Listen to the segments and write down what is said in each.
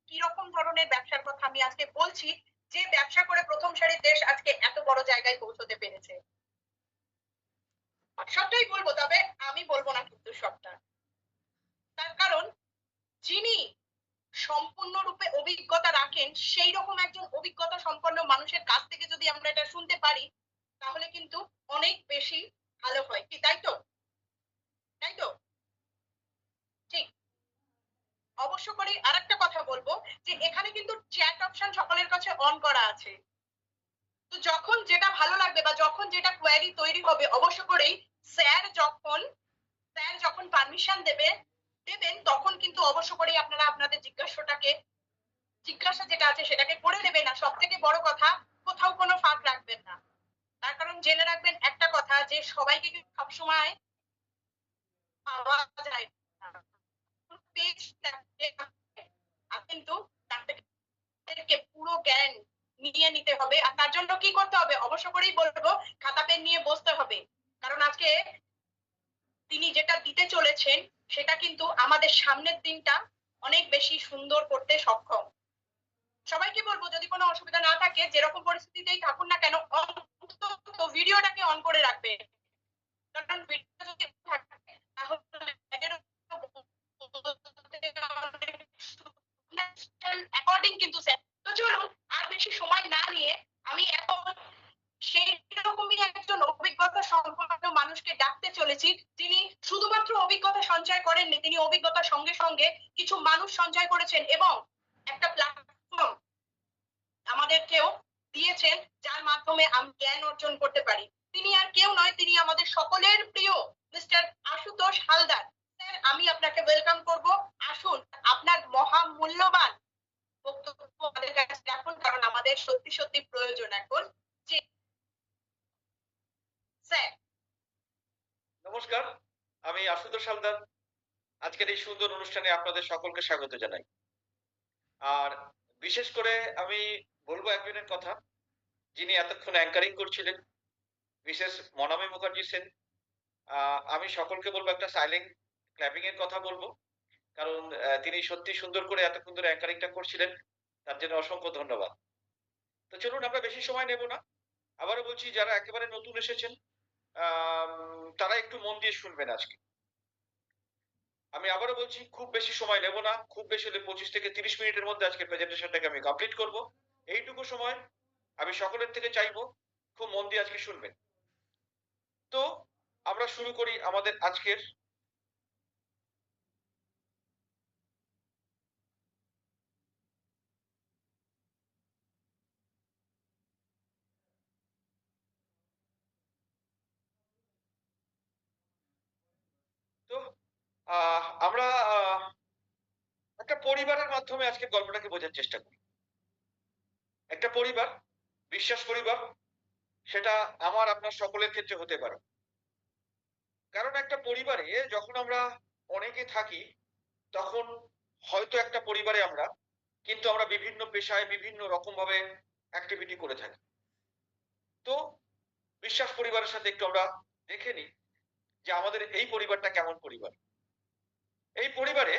কিরকম ধরনের ব্যবসার কথা আমি আজকে বলছি, যে ব্যবসা করে প্রথম সারির দেশ আজকে এত বড় জায়গায় পৌঁছতে পেরেছে। সবটাই বলবো, তবে আমি বলবো না কিন্তু সবটা। তার কারণ যিনি সম্পূর্ণরূপে অভিজ্ঞতা রাখেন, সেই রকম একজন অভিজ্ঞতা সম্পন্ন মানুষের কাছ থেকে যদি আমরা এটা শুনতে পারি, তাহলে কিন্তু অনেক বেশি ভালো হয়। কি তাই তো? তাই তো? ঠিক। অবশ্য করে আরেকটা কথা বলব, যে এখানে কিন্তু চ্যাট অপশন সকলের কাছে অন করা আছে। তো যখন যেটা ভালো লাগবে বা যখন যেটা কোয়েরি তৈরি হবে, অবশ্য করেই স্যার যখন স্যার যখন পারমিশন দেবেন, তখন কিন্তু অবশ্য করেই আপনারা আপনাদের জিজ্ঞাসা যেটা আছে সেটাকে করে নেবেন। আর সবথেকে বড় কথা, কোথাও কোনো ফাঁক রাখবেন না। তার কারণ জেনে রাখবেন একটা কথা, যে সবাইকে কিন্তু সবসময় পাওয়া যায় না। পেজ কিন্তু তাদেরকে পুরো জ্ঞান নিয়ে নিতে হবে। আর তার জন্য কি করতে হবে? অবশ্য করেই বলবো, খাতা পেন নিয়ে বসতে হবে। কারণ আজকে তিনি যেটা দিতে চলেছেন, সেটা কিন্তু আমাদের সামনের দিনটা অনেক বেশি সুন্দর করতে সক্ষম। সবাইকে বলবো, যদি কোনো অসুবিধা না থাকে, যেরকম পরিস্থিতিতেই থাকুন না কেন, অন্তত ভিডিওটাকে অন করে রাখবে। কারণ ভিডিও যদি থাকে, তাহলে অ্যাকর্ডিং কিন্তু স্যার। তো চলুন, আর বেশি সময় না নিয়ে আমি এখন সেই রকমই একজন অভিজ্ঞতা সম্পন্ন মানুষকে ডাকতে চলেছি, যিনি শুধুমাত্র অভিজ্ঞতা সঞ্চয় করেননি, তিনি অভিজ্ঞতার সঙ্গে সঙ্গে কিছু মানুষ সঞ্চয় করেছেন এবং একটা প্ল্যাটফর্ম আমাদেরকেও দিয়েছেন, যার মাধ্যমে আমি জ্ঞান অর্জন করতে পারি। তিনি আর কেউ নয়, তিনি আমাদের সকলের প্রিয় মিস্টার আশুতোষ হালদার। স্যার, আমি আপনাকে ওয়েলকাম করব। আসুন, আপনার মহামূল্যবান বক্তব্য আমাদের কাছে রাখুন, কারণ আমাদের সত্যি সত্যি প্রয়োজন এখন। জি স্যার। নমস্কার, আমি আশুতোষ হালদার। আজকের এই সুন্দর অনুষ্ঠানে আপনাদের সকলকে স্বাগত জানাই। আর বিশেষ করে আমি বলবো একজনের কথা, যিনি এতক্ষণ অ্যাঙ্কারিং করছিলেন, মিসেস মনামী মুখার্জি সেন। আমি সকলকে বলবো একটা সাইলেন্ট ক্ল্যাপিং এর কথা বলবো। কারণ তিনি সত্যি সুন্দর করে এতক্ষণ ধরে অ্যাঙ্কারিংটা করছিলেন। তার জন্য অসংখ্য ধন্যবাদ। তো চলুন, আমরা বেশি সময় নেব না। আবারও বলছি, যারা একেবারে নতুন এসেছেন, তারা একটু মন দিয়ে শুনবেন আজকে। আমি আবারও বলছি, খুব বেশি সময় নেব না। খুব বেশি হলে 25 থেকে 30 মিনিটের মধ্যে আজকের প্রেজেন্টেশনটাকে আমি কমপ্লিট করব। এইটুকু সময় আমি সকলের থেকে চাইবো খুব মন দিয়ে আজকে শুনবেন। তো আমরা শুরু করি আমাদের আজকের তো আমরা একটা পরিবারের মাধ্যমে আজকের গল্পটাকে বোঝার চেষ্টা করি। একটা পরিবার, বিশ্বাস পরিবার, সেটা আমার আপনার সকলের ক্ষেত্রে হতে পারে। কারণ একটা পরিবারে যখন আমরা অনেকে থাকি, তখন হয়তো একটা পরিবারে আমরা বিভিন্ন পেশায় বিভিন্ন রকম ভাবে অ্যাক্টিভিটি করে থাকি। তো বিশ্বাস পরিবারের সাথে একটু আমরা দেখে নিই যে আমাদের এই পরিবারটা কেমন পরিবার। এই পরিবারে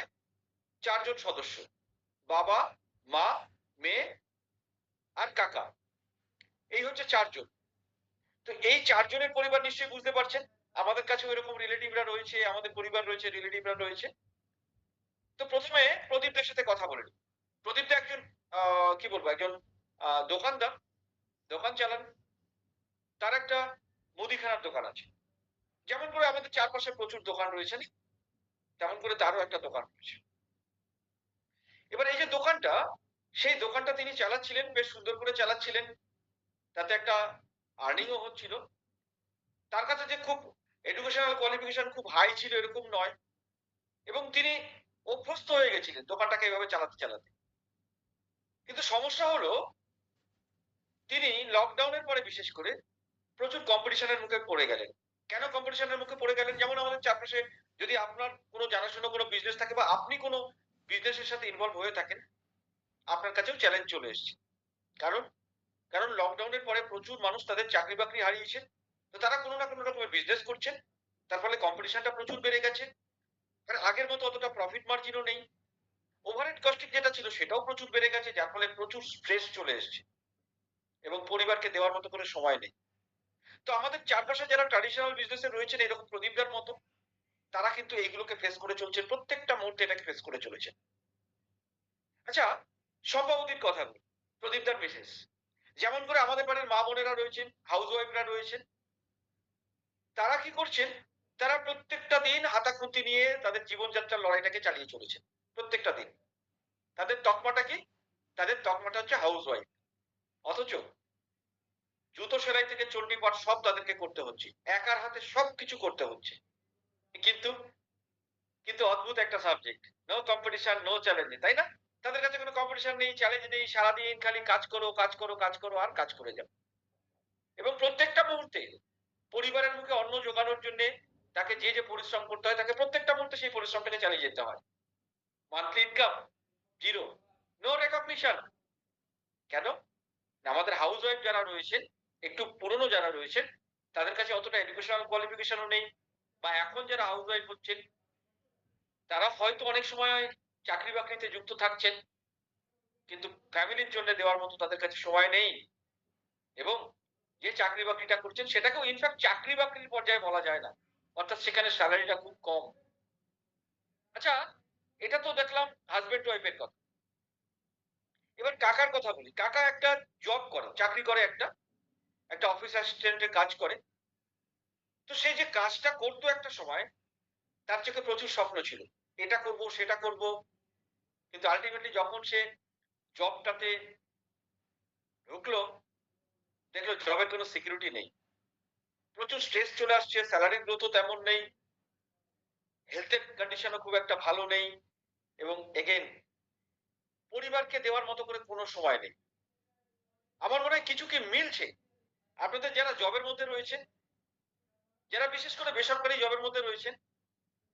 4 জন সদস্য: বাবা, মা, মেয়ে আর কাকা। এই হচ্ছে 4 জন। তো এই 4 জনের পরিবার নিশ্চয়ই বুঝতে পারছেন। আমাদের কাছেও এরকম রিলেটিভরা রয়েছে, আমাদের পরিবার রয়েছে, রিলেটিভরা রয়েছে। তো প্রথমে প্রদীপদের সাথে কথা বলে নিই। প্রদীপ তো একজন কি বলবো, একজন দোকানদার, দোকান চালান। তার একটা মুদিখানার দোকান আছে। যেমন করে আমাদের চারপাশে প্রচুর দোকান রয়েছে, তেমন করে তারও একটা দোকান রয়েছে। এবার এই যে দোকানটা, সেই দোকানটা তিনি চালাচ্ছিলেন, বেশ সুন্দর করে চালাচ্ছিলেন। তাতে একটা আর্নিংও হচ্ছিল। তার কাছে যে খুব এডুকেশনাল কোয়ালিফিকেশন খুব হাই ছিল এরকম নয়, এবং তিনি অভ্যস্ত হয়ে গেছিলেন দোকানটাকে এভাবে চালাতে চালাতে। কিন্তু সমস্যা হলো, তিনি লকডাউনের পরে বিশেষ করে প্রচুর কম্পিটিশনের মুখে পড়ে গেলেন। কেন কম্পিটিশনের মুখে পড়ে গেলেন? যেমন আমাদের চারপাশে যদি আপনার কোনো জানাশোনা কোনো বিজনেস থাকে বা আপনি কোনো বিজনেসের সাথে ইনভলভ হয়ে থাকেন, আপনার কাছেও চ্যালেঞ্জ চলে এসছে। কারণ কারণ লকডাউনের পরে প্রচুর মানুষ তাদের চাকরি বাকরি হারিয়েছেন। তো তারা কোনো না কোনো রকমের বিজনেস করছেন। তার ফলে কম্পিটিশনটা প্রচুর বেড়ে গেছে। আর আগের মতো অতটা প্রফিট মার্জিনও নেই। ওভারহেড কস্টিং যেটা ছিল সেটাও প্রচুর বেড়ে গেছে, যার ফলে প্রচুর স্ট্রেস চলে এসছে এবং পরিবারকে দেওয়ার মতো করে সময় নেই। তো আমাদের চারপাশে যারা ট্র্যাডিশনাল বিজনেসে রয়েছেন এরকম প্রদীপদার মতো, তারা কিন্তু এইগুলোকে ফেস করে চলছেন, প্রত্যেকটা মুহূর্তে এটাকে ফেস করে চলেছেন। আচ্ছা, সম্ভাবতীর কথা বলি, প্রদীপদার মিসেস। যেমন করে আমাদের বাড়ির মা বোনেরা রয়েছেন, হাউস ওয়াইফরা রয়েছেন, তারা কি করছেন? তারা প্রত্যেকটা দিন হাতা খুন্তি নিয়ে তাদের জীবনযাত্রার লড়াইটাকে চালিয়ে চলেছেন। প্রত্যেকটা দিন। তাদের তকমাটা কি? তাদের তকমাটা হচ্ছে হাউস ওয়াইফ। অথচ জুতো সেলাই থেকে চণ্ডী পাঠ সব তাদেরকে করতে হচ্ছে। একার হাতে সবকিছু করতে হচ্ছে। কিন্তু কিন্তু অদ্ভুত একটা subject. No competition, no challenge, তাই না? তাদের কাছে কোনো কম্পিটিশন নেই, চ্যালেঞ্জ নেই। সারাদিন খালি কাজ করো, কাজ করো, কাজ করো আর কাজ করে যাও। এবং প্রত্যেকটা মুহূর্তে পরিবারের মুখে অন্ন জোগানোর জন্যে তাকে যে পরিশ্রম করতে হয়, তাকে প্রত্যেকটা মুহূর্তে সেই পরিশ্রমটাকে চালিয়ে যেতে হয়। Monthly income 0, no recognition. কেন? না, আমাদের হাউস ওয়াইফ যারা রয়েছেন, একটু পুরনো যারা রয়েছেন, তাদের কাছে অতটা এডুকেশনাল কোয়ালিফিকেশনও নেই, বা এখন যারা হাউস ওয়াইফ হচ্ছেন, তারা হয়তো অনেক সময় চাকরি বাকরিতে যুক্ত থাকছেন, কিন্তু ফ্যামিলির জন্য দেওয়ার মতো তাদের কাছে সময় নেই। এবং যে চাকরি বাকরিটা করছেন সেটাকেও ইনফ্যাক্ট চাকরি বাকরির পর্যায়ে বলা যায় না, অর্থাৎ সেখানে স্যালারিটা খুব কম। আচ্ছা, এটা তো দেখলাম হাজবেন্ড ওয়াইফের কথা। এবার কাকার কথা বলি। কাকা একটা জব করে, চাকরি করে, একটা একটা অফিস অ্যাসিস্ট্যান্টের কাজ করে। তো সে যে কাজটা করতো একটা সময়, তার চোখে প্রচুর স্বপ্ন ছিল, এটা করব সেটা করব। কিন্তু আলটিমেটলি যখন সে জবটাতে ঢুকলো, দেখলো জবের কোনো সিকিউরিটি নেই, প্রচুর স্ট্রেস চলে আসছে, স্যালারি গ্রোথও তেমন নেই, হেলথের কন্ডিশনও খুব একটা ভালো নেই, এবং এগেন পরিবারকে দেওয়ার মতো করে কোনো সময় নেই। আমার মনে হয় কিছু কি মিলছে আপনাদের যারা জবের মধ্যে রয়েছে, যারা বিশেষ করে বেসরকারি জবের মধ্যে রয়েছেন।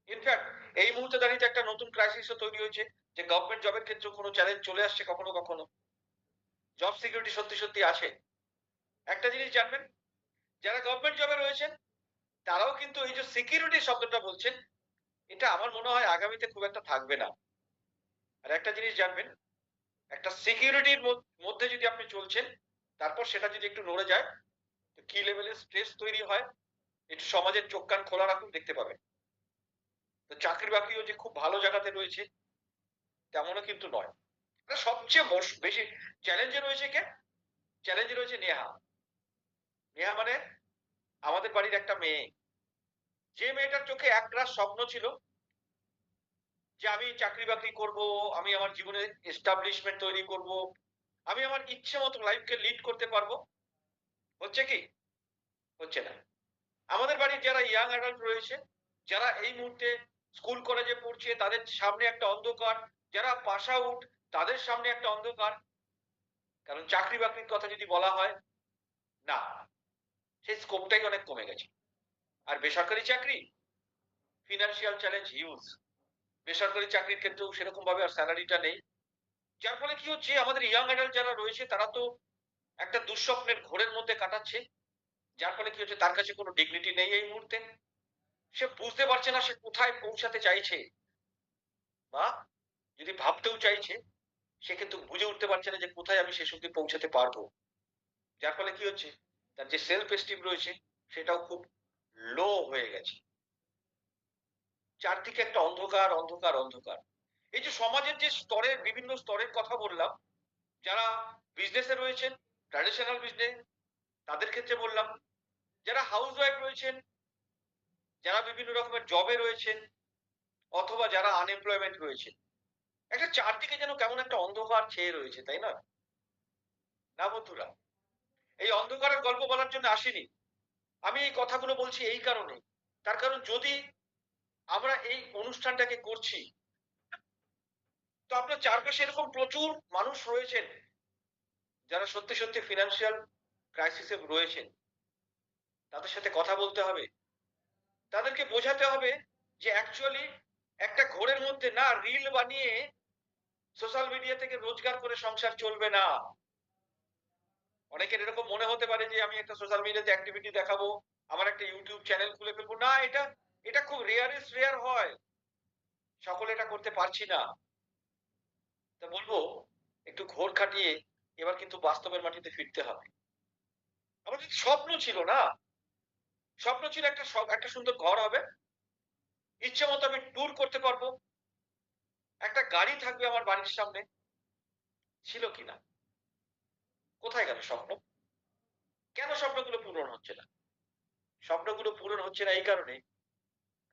ইনফ্যাক্ট এই মুহূর্তে দাঁড়িয়ে একটা নতুন ক্রাইসিসও তৈরি হয়েছে, যে গভর্নমেন্ট জবের ক্ষেত্রে কোনো চ্যালেঞ্জ চলে আসছে কখনো কখনো। জব সিকিউরিটি সত্যি সত্যি আছে। একটা জিনিস জানবেন, যারা গভর্নমেন্ট জবে রয়েছেন তারাও কিন্তু এই যে সিকিউরিটি শব্দটা বলছেন, এটা আমার মনে হয় আগামীতে খুব একটা থাকবে না। আর একটা জিনিস জানবেন, একটা সিকিউরিটির মধ্যে যদি আপনি চলছেন, তারপর সেটা যদি একটু নড়ে যায়, তো কি লেভেলের স্ট্রেস তৈরি হয়, একটু সমাজের চোখ কান খোলা রাখুন, দেখতে পাবেন। তো চাকরি বাকরিও যে খুব ভালো জায়গাতে রয়েছে তেমনও কিন্তু নয়। সবচেয়ে বেশি চ্যালেঞ্জে রয়েছে কে? চ্যালেঞ্জে রয়েছে নেহা। নেহা মানে আমাদের বাড়ির একটা মেয়ে, যে মেয়েটার চোখে একরাশ স্বপ্ন ছিল যে আমি চাকরি বাকরি করব, আমি আমার জীবনে এস্টাবলিশমেন্ট তৈরি করব, আমি আমার ইচ্ছে মতো লাইফকে লিড করতে পারবো। হচ্ছে কি? হচ্ছে না। আমাদের বাড়ির যারা ইয়াং অ্যাডাল্ট রয়েছে, যারা এই মুহূর্তে স্কুল কলেজে পড়ছে, তাদের সামনে একটা অন্ধকার, যারা পাস আউট তাদের সামনে একটা অন্ধকার। কারণ চাকরি বাকরির কথা যদি বলা হয়, না, সেই স্কোপটাই অনেক কমে গেছে। আর বেসরকারি চাকরি, ফিনান্সিয়াল চ্যালেঞ্জ হিউজ। বেসরকারি চাকরির ক্ষেত্রেও সেরকম ভাবে আর স্যালারিটা নেই। যার ফলে কি হচ্ছে, আমাদের ইয়াং অ্যাডাল্ট যারা রয়েছে তারা তো একটা দুঃস্বপ্নের ঘোরের মধ্যে কাটাচ্ছে। যার ফলে কি হচ্ছে, তার কাছে কোনো ডিগনিটি নেই এই মুহূর্তে। সে বুঝতে পারছে না সে কোথায় পৌঁছাতে চাইছে, বা যদি ভাবতেও চাইছে, সে কিন্তু বুঝে উঠতে পারছে না যে কোথায় আমি শেষ অব্দি পৌঁছাতে পারবো। যার ফলে কি হচ্ছে, তার যে সেলফ এস্টিম রয়েছে সেটাও খুব লো হয়ে গেছে। চারদিকে একটা অন্ধকার, অন্ধকার, অন্ধকার। এই যে সমাজের যে স্তরের, বিভিন্ন স্তরের কথা বললাম, যারা বিজনেসে রয়েছেন, ট্র্যাডিশনাল বিজনেস, তাদের ক্ষেত্রে বললাম, যারা হাউস ওয়াইফ রয়েছেন, যারা বিভিন্ন রকমের জবে রয়েছেন, অথবা যারা আনএমপ্লয়মেন্ট রয়েছে, একটা চারদিকে যেন কেমন একটা অন্ধকার ছেয়ে রয়েছে, তাই না? না বন্ধুরা, এই অন্ধকারের গল্প বলার জন্য আসিনি। আমি এই কথাগুলো বলছি এই কারণে, তার কারণ যদি আমরা এই অনুষ্ঠানটাকে করছি, তো আপনার চারপাশে এরকম প্রচুর মানুষ রয়েছেন যারা সত্যি সত্যি ফিনান্সিয়াল ক্রাইসিসে রয়েছেন। তাদের সাথে কথা বলতে হবে, তাদেরকে বোঝাতে হবে যে অ্যাকচুয়ালি একটা ঘোরের মধ্যে না রিল বানিয়ে সোশ্যাল মিডিয়া থেকে রোজগার করে সংসার চলবে না। অনেকের এরকম মনে হতে পারে যে আমি একটা সোশ্যাল মিডিয়াতে অ্যাক্টিভিটি দেখাবো, আমার একটা ইউটিউব চ্যানেল খুলে ফেলবো। না, এটা এটা খুব রেয়ারেস্ট রেয়ার হয়। সকলে এটা করতে পারছি না। তা বলবো একটু ঘোর খাটিয়ে এবার কিন্তু বাস্তবের মাটিতে ফিরতে হবে। আমাদের স্বপ্ন ছিল না, স্বপ্ন ছিল একটা সুন্দর ঘর হবে, ইচ্ছে মতো আমি ট্যুর করতে পারবো, একটা গাড়ি থাকবে আমার বাড়ির সামনে, ছিল কিনা? কোথায় গেল স্বপ্ন? কেন স্বপ্নগুলো পূরণ হচ্ছে না? স্বপ্নগুলো পূরণ হচ্ছে না এই কারণে,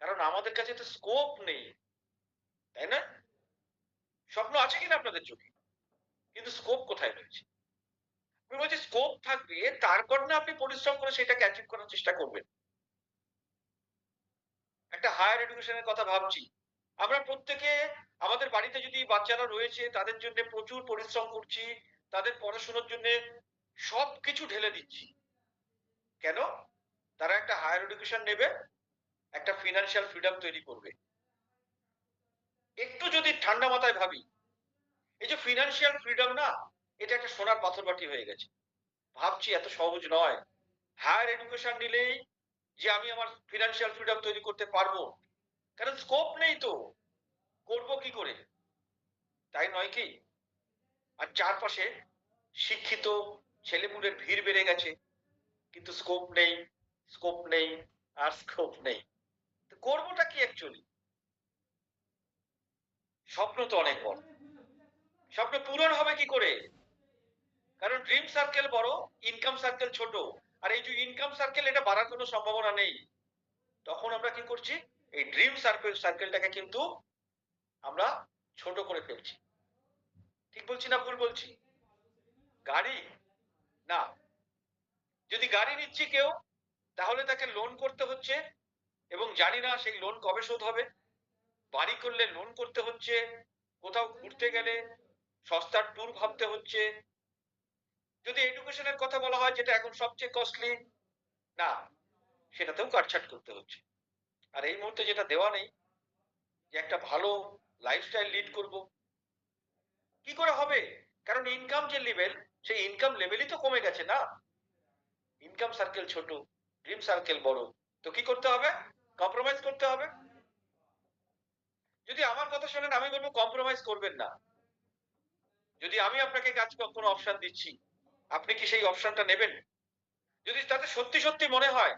কারণ আমাদের কাছে তো স্কোপ নেই, তাই না? স্বপ্ন আছে কিনা আপনাদের চোখে, কিন্তু স্কোপ কোথায় রয়েছে? আমি বলছি স্কোপ থাকবে, তারপর না আপনি পরিশ্রম করে সেটাকে অ্যাচিভ করার চেষ্টা করবেন। একটা হায়ার এডুকেশনের কথা ভাবছি, আমরা প্রত্যেকে আমাদের বাড়িতে যদি বাচ্চারা রয়েছে তাদের জন্য প্রচুর পরিশ্রম করছি, তাদের পড়াশোনার জন্য সবকিছু ঢেলে দিচ্ছি। কেন? তারা একটা হায়ার এডুকেশন নেবে, একটা ফিনান্সিয়াল ফ্রিডম তৈরি করবে। একটু যদি ঠান্ডা মাথায় ভাবি, এই যে ফিনান্সিয়াল ফ্রিডম না, এটা একটা সোনার পাথর বাটি হয়ে গেছে। ভাবছি এত সহজ নয়। হায়ার এডুকেশন নিলেই যে আমি আমার ফিনান্সিয়াল ফ্রিডম তৈরি করতে পারবো, কারণ স্কোপ নেই তো, করবো কি করে? তাই নয় কি? আর চারপাশে শিক্ষিত ছেলেপুলের ভিড় বেড়ে গেছে, কিন্তু স্কোপ নেই, স্কোপ নেই, আর স্কোপ নেই। তো করবোটা কি অ্যাকচুয়ালি? স্বপ্ন তো অনেক বড়, স্বপ্ন পূরণ হবে কি করে? কারণ ড্রিম সার্কেল বড়, ইনকাম সার্কেল ছোট। আর এই যে ইনকাম সার্কেল, এটা বাড়ার কোনো সম্ভাবনা নেই। তখন আমরা কি করছি? এই ড্রিম সার্কেলটাকে কিন্তু আমরা ছোট করে ফেলছি। ঠিক বলছি না ভুল বলছি? গাড়ি না, যদি গাড়ি নিচ্ছি কেউ, তাহলে তাকে লোন করতে হচ্ছে, এবং জানি না সেই লোন কবে শোধ হবে। বাড়ি করলে লোন করতে হচ্ছে, কোথাও ঘুরতে গেলে সস্তার ট্যুর ভাবতে হচ্ছে। যদি এডুকেশনের কথা বলা হয়, যেটা এখন সবচেয়ে কস্টলি, না, সেটাতেও কাটছাট করতে হচ্ছে। আর এই মুহূর্তে যেটা দেওয়া নেই, যে একটা ভালো লাইফস্টাইল লিড করব, কি করে হবে? কারণ ইনকাম যে লেভেল, সেই ইনকাম লেভেলই তো কমে গেছে না। ইনকাম সার্কেল ছোট, ড্রিম সার্কেল বড়। তো কি করতে হবে? কম্প্রোমাইজ করতে হবে। যদি আমার কথা শোনেন, আমি বলবো কম্প্রোমাইজ করবেন না। যদি আমি আপনাকে কাজ কোনো অপশন দিচ্ছি, আপনি কি সেই অপশনটা নেবেন? যদি তাতে সত্যি সত্যি মনে হয়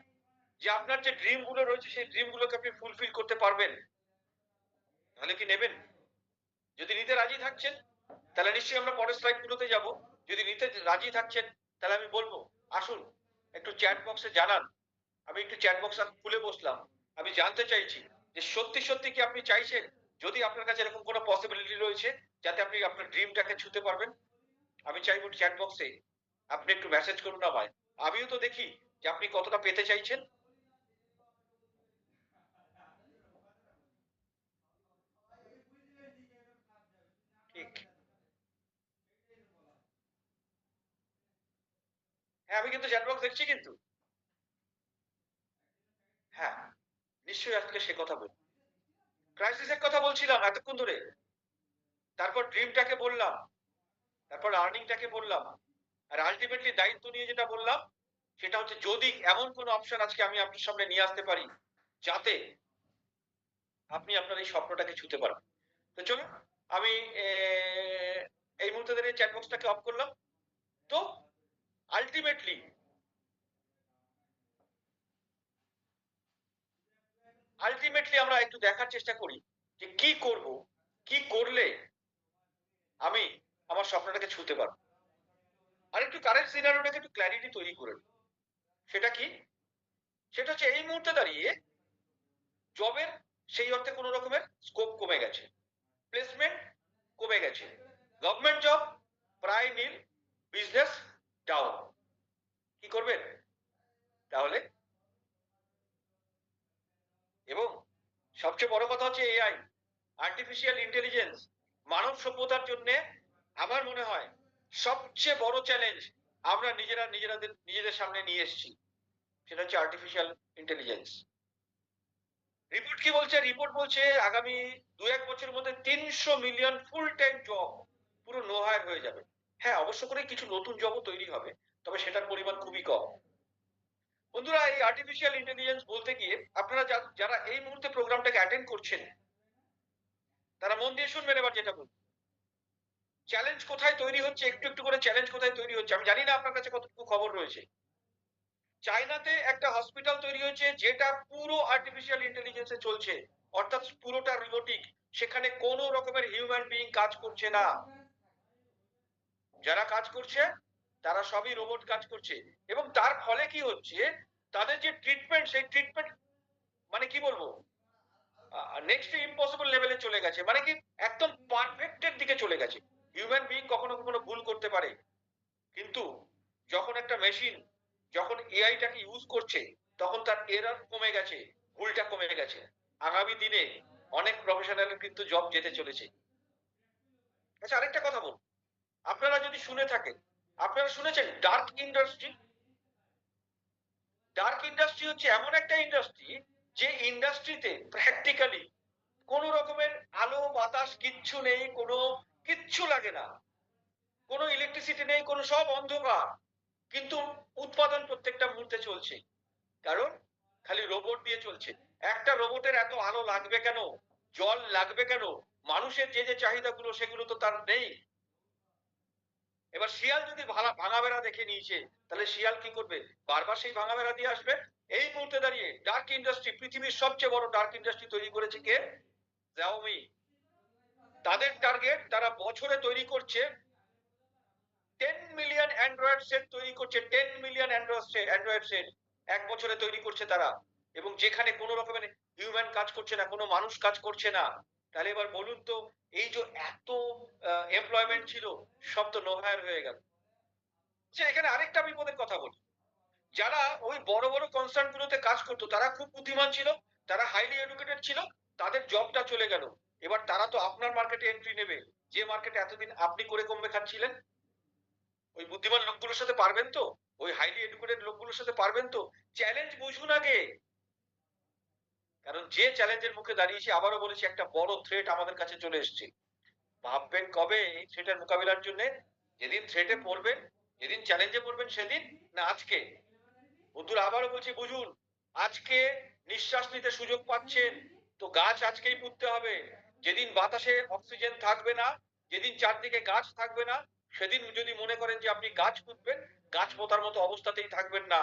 যে আপনার যে ড্রিম গুলো রয়েছে, সেই ড্রিম গুলোকে আপনি ফুলফিল করতে পারবেন, তাহলে কি নেবেন? যদি নিতে রাজি থাকছেন, তাহলে নিশ্চয়ই আমরা পরের স্লাইড গুলোতে যাব। যদি নিতে রাজি থাকছেন, তাহলে আমি বলবো আসুন একটু চ্যাট বক্সে জানান। আমি একটু চ্যাট বক্স খুলে বসলাম, আমি জানতে চাইছি যে সত্যি সত্যি কি আপনি চাইছেন, যদি আপনার কাছে এরকম কোনো পসিবিলিটি রয়েছে যাতে আপনি আপনার ড্রিমটাকে ছুতে পারবেন। আমি চাইবো চ্যাট বক্সে আপনি একটু মেসেজ করুন আমায়, আমিও তো দেখি যে আপনি কতটা পেতে চাইছেন। ঠিক, হ্যাঁ, আমি কিন্তু চ্যাট বক্স দেখছি কিন্তু। হ্যাঁ, নিশ্চয়ই আজকে সে কথা বলি। ক্রাইসিসের কথা বলছিলাম এতক্ষণ ধরে, তারপর ড্রিমটাকে বললাম, তারপর আর্নিংটাকে বললাম, আর আলটিমেটলি দায়িত্ব নিয়ে যেটা বললাম, সেটা হচ্ছে যদি এমন কোনো অপশন আজকে আমি আপনার সামনে নিয়ে আসতে পারি, যাতে আপনি আপনার এই স্বপ্নটাকে ছুতে পারেন। তো চলুন, আমি এই মুহূর্তে দাঁড়িয়ে চ্যাট বক্সটাকে অফ করলাম। তো আলটিমেটলি আলটিমেটলি আমরা একটু দেখার চেষ্টা করি যে কি করব, কি করলে আমি আমার স্বপ্নটাকে ছুতে পারবো। আর একটু কারেন্ট সিনারিওটাকে একটু ক্ল্যারিটি তৈরি করে নিই। সেটা কি? সেটা হচ্ছে এই মুহূর্তে দাঁড়িয়ে জবের সেই অর্থে কোনো রকমের স্কোপ কমে গেছে, প্লেসমেন্ট কমে গেছে, গভর্নমেন্ট জব প্রায় নীল, বিজনেস ডাউন। কি করবেন তাহলে? এবং সবচেয়ে বড় কথা হচ্ছে এআই, আর্টিফিশিয়াল ইন্টেলিজেন্স, মানব সভ্যতার জন্য আমার মনে হয় সবচেয়ে বড় চ্যালেঞ্জ আমরা নিজেদের সামনে নিয়ে এসেছি। সেটা হচ্ছে আর্টিফিশিয়াল ইন্টেলিজেন্স। রিপোর্ট কি বলছে? রিপোর্ট বলছে আগামী 2-1 বছরের মধ্যে 300 মিলিয়ন ফুল টাইম জব পুরো নো হায়ার হয়ে যাবে। হ্যাঁ, অবশ্য করে কিছু নতুন জবও তৈরি হবে, তবে সেটার পরিমাণ খুবই কম। বন্ধুরা, এই আর্টিফিশিয়াল ইন্টেলিজেন্স বলতে গিয়ে আপনারা যারা এই মুহূর্তে প্রোগ্রামটাকে অ্যাটেন্ড করছেন, তারা মন দিয়ে শুনবেন এবার যেটা বলবো। চ্যালেঞ্জ কোথায় তৈরি হচ্ছে, একটু একটু করে চ্যালেঞ্জ কোথায় তৈরি হচ্ছে, আমি জানি না আপনার কাছে কতটুকু খবর রয়েছে। চায়নাতে একটা হসপিটাল তৈরি হয়েছে যেটা পুরো আর্টিফিশিয়াল ইন্টেলিজেন্সে চলছে, অর্থাৎ পুরোটা রোবোটিক। সেখানে কোনো রকমের হিউম্যান বিইং কাজ করছে না। যারা কাজ করছে তারা সবই রোবট কাজ করছে, এবং তার ফলে কি হচ্ছে, তাদের যে ট্রিটমেন্ট, সেই ট্রিটমেন্ট মানে কি বলবো, নেক্সট টু ইম্পসিবল লেভেলে চলে গেছে, মানে কি একদম পারফেক্টের দিকে চলে গেছে। হিউম্যান বিইং কখনো কখনো ভুল করতে পারে, কিন্তু যখন একটা মেশিন, যখন এআইটাকে ইউজ করছে, তখন তার এরর কমে গেছে, ভুলটা কমে গেছে। আগামী দিনে অনেক প্রফেশনাল কিন্তু জব যেতে চলেছে। আচ্ছা, আরেকটা কথা বল, আপনারা যদি শুনে থাকেন, আপনারা শুনেছেন ডার্ক ইন্ডাস্ট্রি? ডার্ক ইন্ডাস্ট্রি হচ্ছে এমন একটা ইন্ডাস্ট্রি, যে ইন্ডাস্ট্রিতে প্র্যাকটিক্যালি কোন রকমের আলো বাতাস কিচ্ছু নেই, কোনো কিচ্ছু লাগে না, কোনো ইলেকট্রিসিটি নেই, কোনো সব অন্ধকার, কিন্তু উৎপাদন প্রত্যেকটা মুহূর্তে চলছে। কারণ খালি রোবট দিয়ে চলছে। একটা রোবটের এত আলো লাগবে কেন, জল লাগবে কেন, মানুষের যে যে চাহিদাগুলো সেগুলো তো তার নেই। এবার শিয়াল যদি ভাঙা বেড়া দেখে নিয়েছে, তাহলে শিয়াল কি করবে, বারবার সেই ভাঙা বেড়া দিয়ে আসবে। এই মুহূর্তে দাঁড়িয়ে ডার্ক ইন্ডাস্ট্রি, পৃথিবীর সবচেয়ে বড় ডার্ক ইন্ডাস্ট্রি তৈরি করেছে কে? Xiaomi। তাদের টার্গেট, তারা বছরে তৈরি করছে 10 মিলিয়ন অ্যান্ড্রয়েড সেট তৈরি করছে, 10 মিলিয়ন অ্যান্ড্রয়েড সেট এক বছরে তৈরি করছে তারা, এবং যেখানে কোনো রকমের হিউম্যান কাজ করছে না, কোনো মানুষ কাজ করছে না। তাহলে এবার বলুন তো, এই যে এত এমপ্লয়মেন্ট ছিল, সব তো নোহায়ার হয়ে গেল। আচ্ছা, এখানে আরেকটা বিপদের কথা বলি, যারা ওই বড় বড় কনসার্ন গুলোতে কাজ করতো, তারা খুব বুদ্ধিমান ছিল, তারা হাইলি এডুকেটেড ছিল, তাদের জবটা চলে গেল। এবার তারা তো আপনার মার্কেটে এন্ট্রি নেবে, যে মার্কেটে এতদিন আপনি করে কমবে খাচ্ছিলেন। ওই বুদ্ধিমান লোকগুলোর সাথে পারবেন তো, ওই হাইলি এডুকেটেড লোকগুলোর সাথে পারবেন তো? চ্যালেঞ্জ বুঝুন আগে। কারণ যে চ্যালেঞ্জের মুখে দাঁড়িয়েছি, আবারও বলেছি, একটা বড় থ্রেট আমাদের কাছে চলে এসেছে। ভাববেন কবে এই থ্রেটের মোকাবিলার জন্য? যেদিন থ্রেটে পড়বেন, যেদিন চ্যালেঞ্জে পড়বেন, সেদিন না আজকে? বন্ধুরা, আবারও বলছি, বুঝুন, আজকে নিঃশ্বাস নিতে সুযোগ পাচ্ছেন, তো গাছ আজকেই পুঁততে হবে। যেদিন বাতাসে অক্সিজেন থাকবে না, যেদিন চারদিকে গাছ থাকবে না, সেদিন যদি মনে করেন যে আপনি গাছ পুঁতবেন, গাছ পোতার মতো অবস্থাতেই থাকবেন না।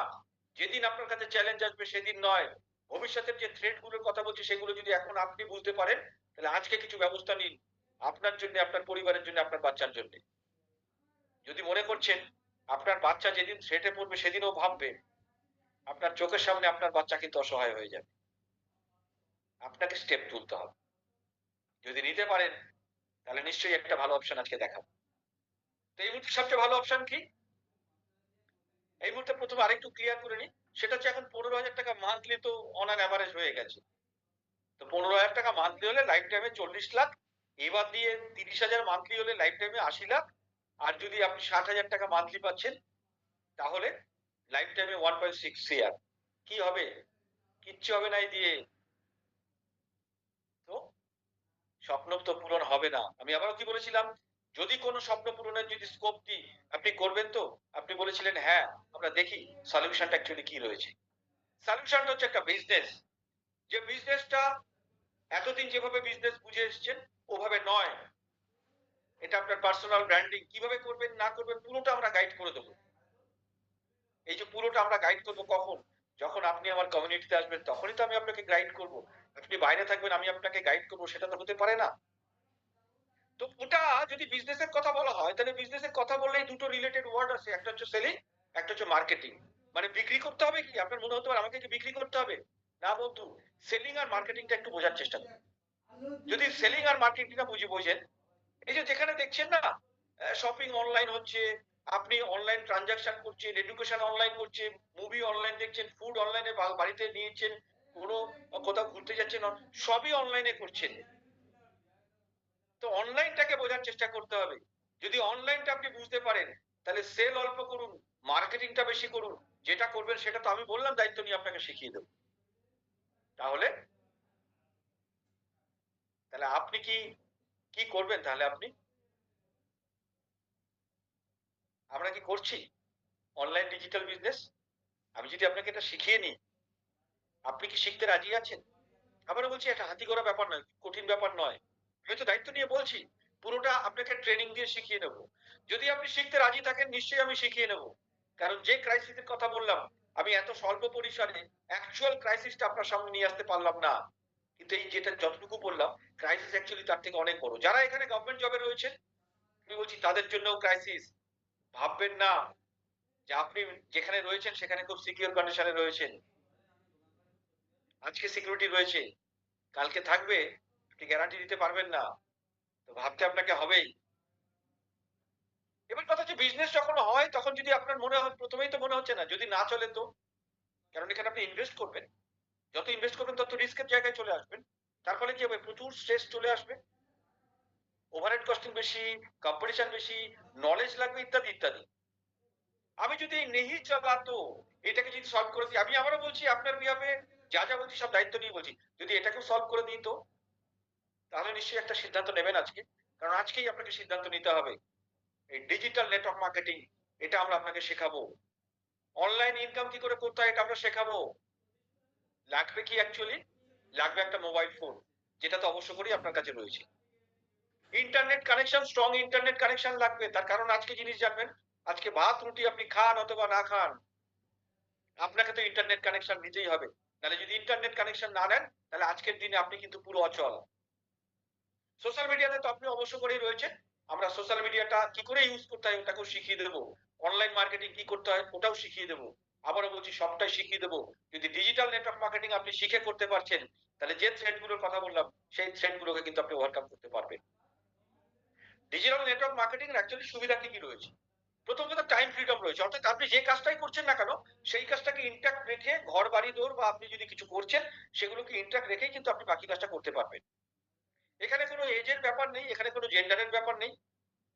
যেদিন আপনার কাছে চ্যালেঞ্জ আসবে সেদিন নয়। ভবিষ্যতের যে থ্রেট গুলোর কথা বলছি, সেগুলো যদি এখন আপনি বুঝতে পারেন, তাহলে আজকে কিছু ব্যবস্থা নিন, আপনার জন্য, আপনার পরিবারের জন্য, আপনার বাচ্চার জন্য। যদি মনে করছেন আপনার বাচ্চা যেদিন থ্রেটে পড়বে সেদিনও ভাববে, আপনার চোখের সামনে আপনার বাচ্চা কিন্তু অসহায় হয়ে যাবে। আপনাকে স্টেপ তুলতে হবে। যদি নিতে পারেন, তাহলে নিশ্চয়ই একটা ভালো অপশন আজকে দেখাবো। তো এই মুহূর্তে সবচেয়ে ভালো অপশন কি? এই মুহূর্তে প্রথমে আরেকটু ক্লিয়ার করে নিই। সেটা হচ্ছে, এখন 15,000 টাকা মান্থলি তো অন অ্যান অ্যাভারেজ হয়ে গেছে। তো 15,000 টাকা মান্থলি হলে লাইফ টাইমে 40 লাখ, এবার দিয়ে 30,000 মান্থলি হলে লাইফ টাইমে 80 লাখ। আর যদি আপনি 60,000 টাকা মান্থলি পাচ্ছেন, তাহলে লাইফ টাইমে 1.6 সিআর। কি হবে? কিচ্ছু হবে না এই দিয়ে। তো স্বপ্ন তো পূরণ হবে না। আমি আবারও কি বলেছিলাম, যদি কোনো স্বপ্ন পূরণের যদি স্কোপ দিই, আপনি করবেন তো? আপনি বলেছিলেন হ্যাঁ। আমরা দেখি সলিউশনটা অ্যাকচুয়ালি কি রয়েছে। সলিউশনটা হচ্ছে একটা বিজনেস, যে বিজনেসটা এতদিন যেভাবে বিজনেস বুঝে এসেছেন, ওভাবে নয়। এটা আপনার পার্সোনাল ব্র্যান্ডিং, কিভাবে করবেন না করবেন পুরোটা আমরা গাইড করে দেবো। এই যে পুরোটা আমরা গাইড করবো কখন? যখন আপনি আমার কমিউনিটিতে আসবেন, তখনই তো আমি আপনাকে গাইড করবো। আপনি বাইরে থাকবেন, আমি আপনাকে গাইড করবো, সেটা তো হতে পারে না। তো ওটা যদি বিজনেসের কথা বলা হয়, তাহলে বিজনেসের কথা বললেই দুটো রিলেটেড ওয়ার্ড আছে, একটা হচ্ছে সেলিং, একটা হচ্ছে মার্কেটিং। মানে বিক্রি করতে হবে কি? আপনার মনে হতে পারে আমাকে কি বিক্রি করতে হবে? না বন্ধু, সেলিং আর মার্কেটিংটা একটু বোঝার চেষ্টা করুন। যদি সেলিং আর মার্কেটিংটা বোঝেন, এই যে যেখানে দেখছেন না, শপিং অনলাইন হচ্ছে, আপনি অনলাইন ট্রানজাকশন করছেন, এডুকেশন অনলাইন করছেন, মুভি অনলাইন দেখছেন, ফুড অনলাইনে বাড়িতে নিয়েছেন, কোনো কোথাও ঘুরতে যাচ্ছেন, সবই অনলাইনে করছেন। তো অনলাইনটাকে বোঝার চেষ্টা করতে হবে। যদি অনলাইনটা আপনি বুঝতে পারেন, তাহলে সেল অল্প করুন, মার্কেটিংটা বেশি করুন। যেটা করবেন সেটা তো আমি বললাম, দায়িত্ব নিয়ে আপনাকে শিখিয়ে দেবো। তাহলে তাহলে আপনি কি কি করবেন? তাহলে আপনি, আমরা কি করছি অনলাইন ডিজিটাল বিজনেস? আমি যদি আপনাকে এটা শিখিয়ে নিই, আপনি কি শিখতে রাজি আছেন? আবারও বলছি, একটা হাতি ঘোড়া ব্যাপার নয়, কঠিন ব্যাপার নয়। আমি তো দায়িত্ব নিয়ে বলছি। পুরোটা আপনাকে ট্রেনিং দিয়ে শিখিয়ে নেব। যদি আপনি শিখতে রাজি থাকেন নিশ্চয়ই আমি শিখিয়ে নেব। কারণ যে ক্রাইসিসের কথা বললাম, আমি এত স্বল্প পরিসরে অ্যাকচুয়াল ক্রাইসিসটা আপনার সামনে নিয়ে আসতে পারলাম না। কিন্তু এই যেটা যতটুকু বললাম, ক্রাইসিস অ্যাকচুয়ালি তার থেকে অনেক বড়। যারা এখানে গভর্নমেন্ট জবে রয়েছেন, আমি বলছি তাদের জন্যও ক্রাইসিস। ভাববেন না যে আপনি যেখানে রয়েছেন সেখানে খুব সিকিউর কন্ডিশনে রয়েছেন। আজকে সিকিউরিটি রয়েছে, কালকে থাকবে আপনি গ্যারান্টি দিতে পারবেন না। তো ভাবতে আপনাকে হবেই। এবার কথা হচ্ছে বিজনেস যখন হয় তখন যদি আপনার মনে হয়, প্রথমেই তো মনে হচ্ছে না যদি না চলে তো, কারণ এখানে আপনি ইনভেস্ট করবেন, যত ইনভেস্ট করবেন তত রিস্কের জায়গায় চলে আসবেন। তার ফলে কি হবে, প্রচুর স্ট্রেস চলে আসবে, ওভারহেড কস্টিং বেশি, কম্পিটিশন বেশি, নলেজ লাগবে ইত্যাদি ইত্যাদি। আমি যদি এই নেহি চালা তো এটাকে যদি সলভ করে দিই, আমি আবারও বলছি আপনার বিহাফে যা যা বলছি সব দায়িত্ব নিয়ে বলছি, যদি এটাকেও সলভ করে দিই তো, তাহলে নিশ্চয়ই একটা সিদ্ধান্ত নেবেন আজকে। কারণ আজকেই আপনাকে সিদ্ধান্ত নিতে হবে। এই ডিজিটাল নেটওয়ার্ক মার্কেটিং, এটা আমরা আপনাকে শেখাবো। অনলাইন ইনকাম কি করে করতে হয় এটা আমরা শেখাবো। লাগবে কি অ্যাকচুয়ালি, লাগবে একটা মোবাইল ফোন, যেটা তো অবশ্য করেই আপনার কাছে রয়েছে। Internet connection, strong internet connection লাগবে। তার কারণ আজকে জিনিস জানবেন, আজকে ভাত রুটি আপনি খান অথবা না খান, আপনাকে তো ইন্টারনেট কানেকশন নিতেই হবে। তাহলে যদি ইন্টারনেট কানেকশন না নেন, তাহলে আজকের দিনে আপনি কিন্তু পুরো অচল। সোশ্যাল মিডিয়াতে তো আপনি অবশ্য করেই রয়েছেন। আমরা সোশ্যাল মিডিয়াটা কি করে ইউজ করতে হয় ওটাকেও শিখিয়ে দেবো। অনলাইন মার্কেটিং কি করতে হয় ওটাও শিখিয়ে দেবো। আবারও বলছি সবটাই শিখিয়ে দেবো। যদি ডিজিটাল নেটওয়ার্ক মার্কেটিং আপনি শিখে করতে পারছেন, তাহলে যে থ্রেড গুলোর কথা বললাম সেই থ্রেড গুলোকে কিন্তু আপনি ওভারকাম করতে পারবেন। ডিজিটাল নেটওয়ার্ক মার্কেটিং এর অ্যাকচুয়ালি সুবিধা কি কি রয়েছে? প্রথম কথা টাইম ফ্রিডম রয়েছে, অর্থাৎ আপনি যে কাজটাই করছেন না কেন সেই কাজটাকে ইন্ট্যাক্ট রেখে, ঘর বাড়ি দৌড় বা আপনি যদি কিছু করছেন সেগুলোকে ইন্ট্যাক্ট রেখেই কিন্তু আপনি বাকি কাজটা করতে পারবেন। এখানে কোনো এজের ব্যাপার নেই, এখানে কোনো জেন্ডারের ব্যাপার নেই।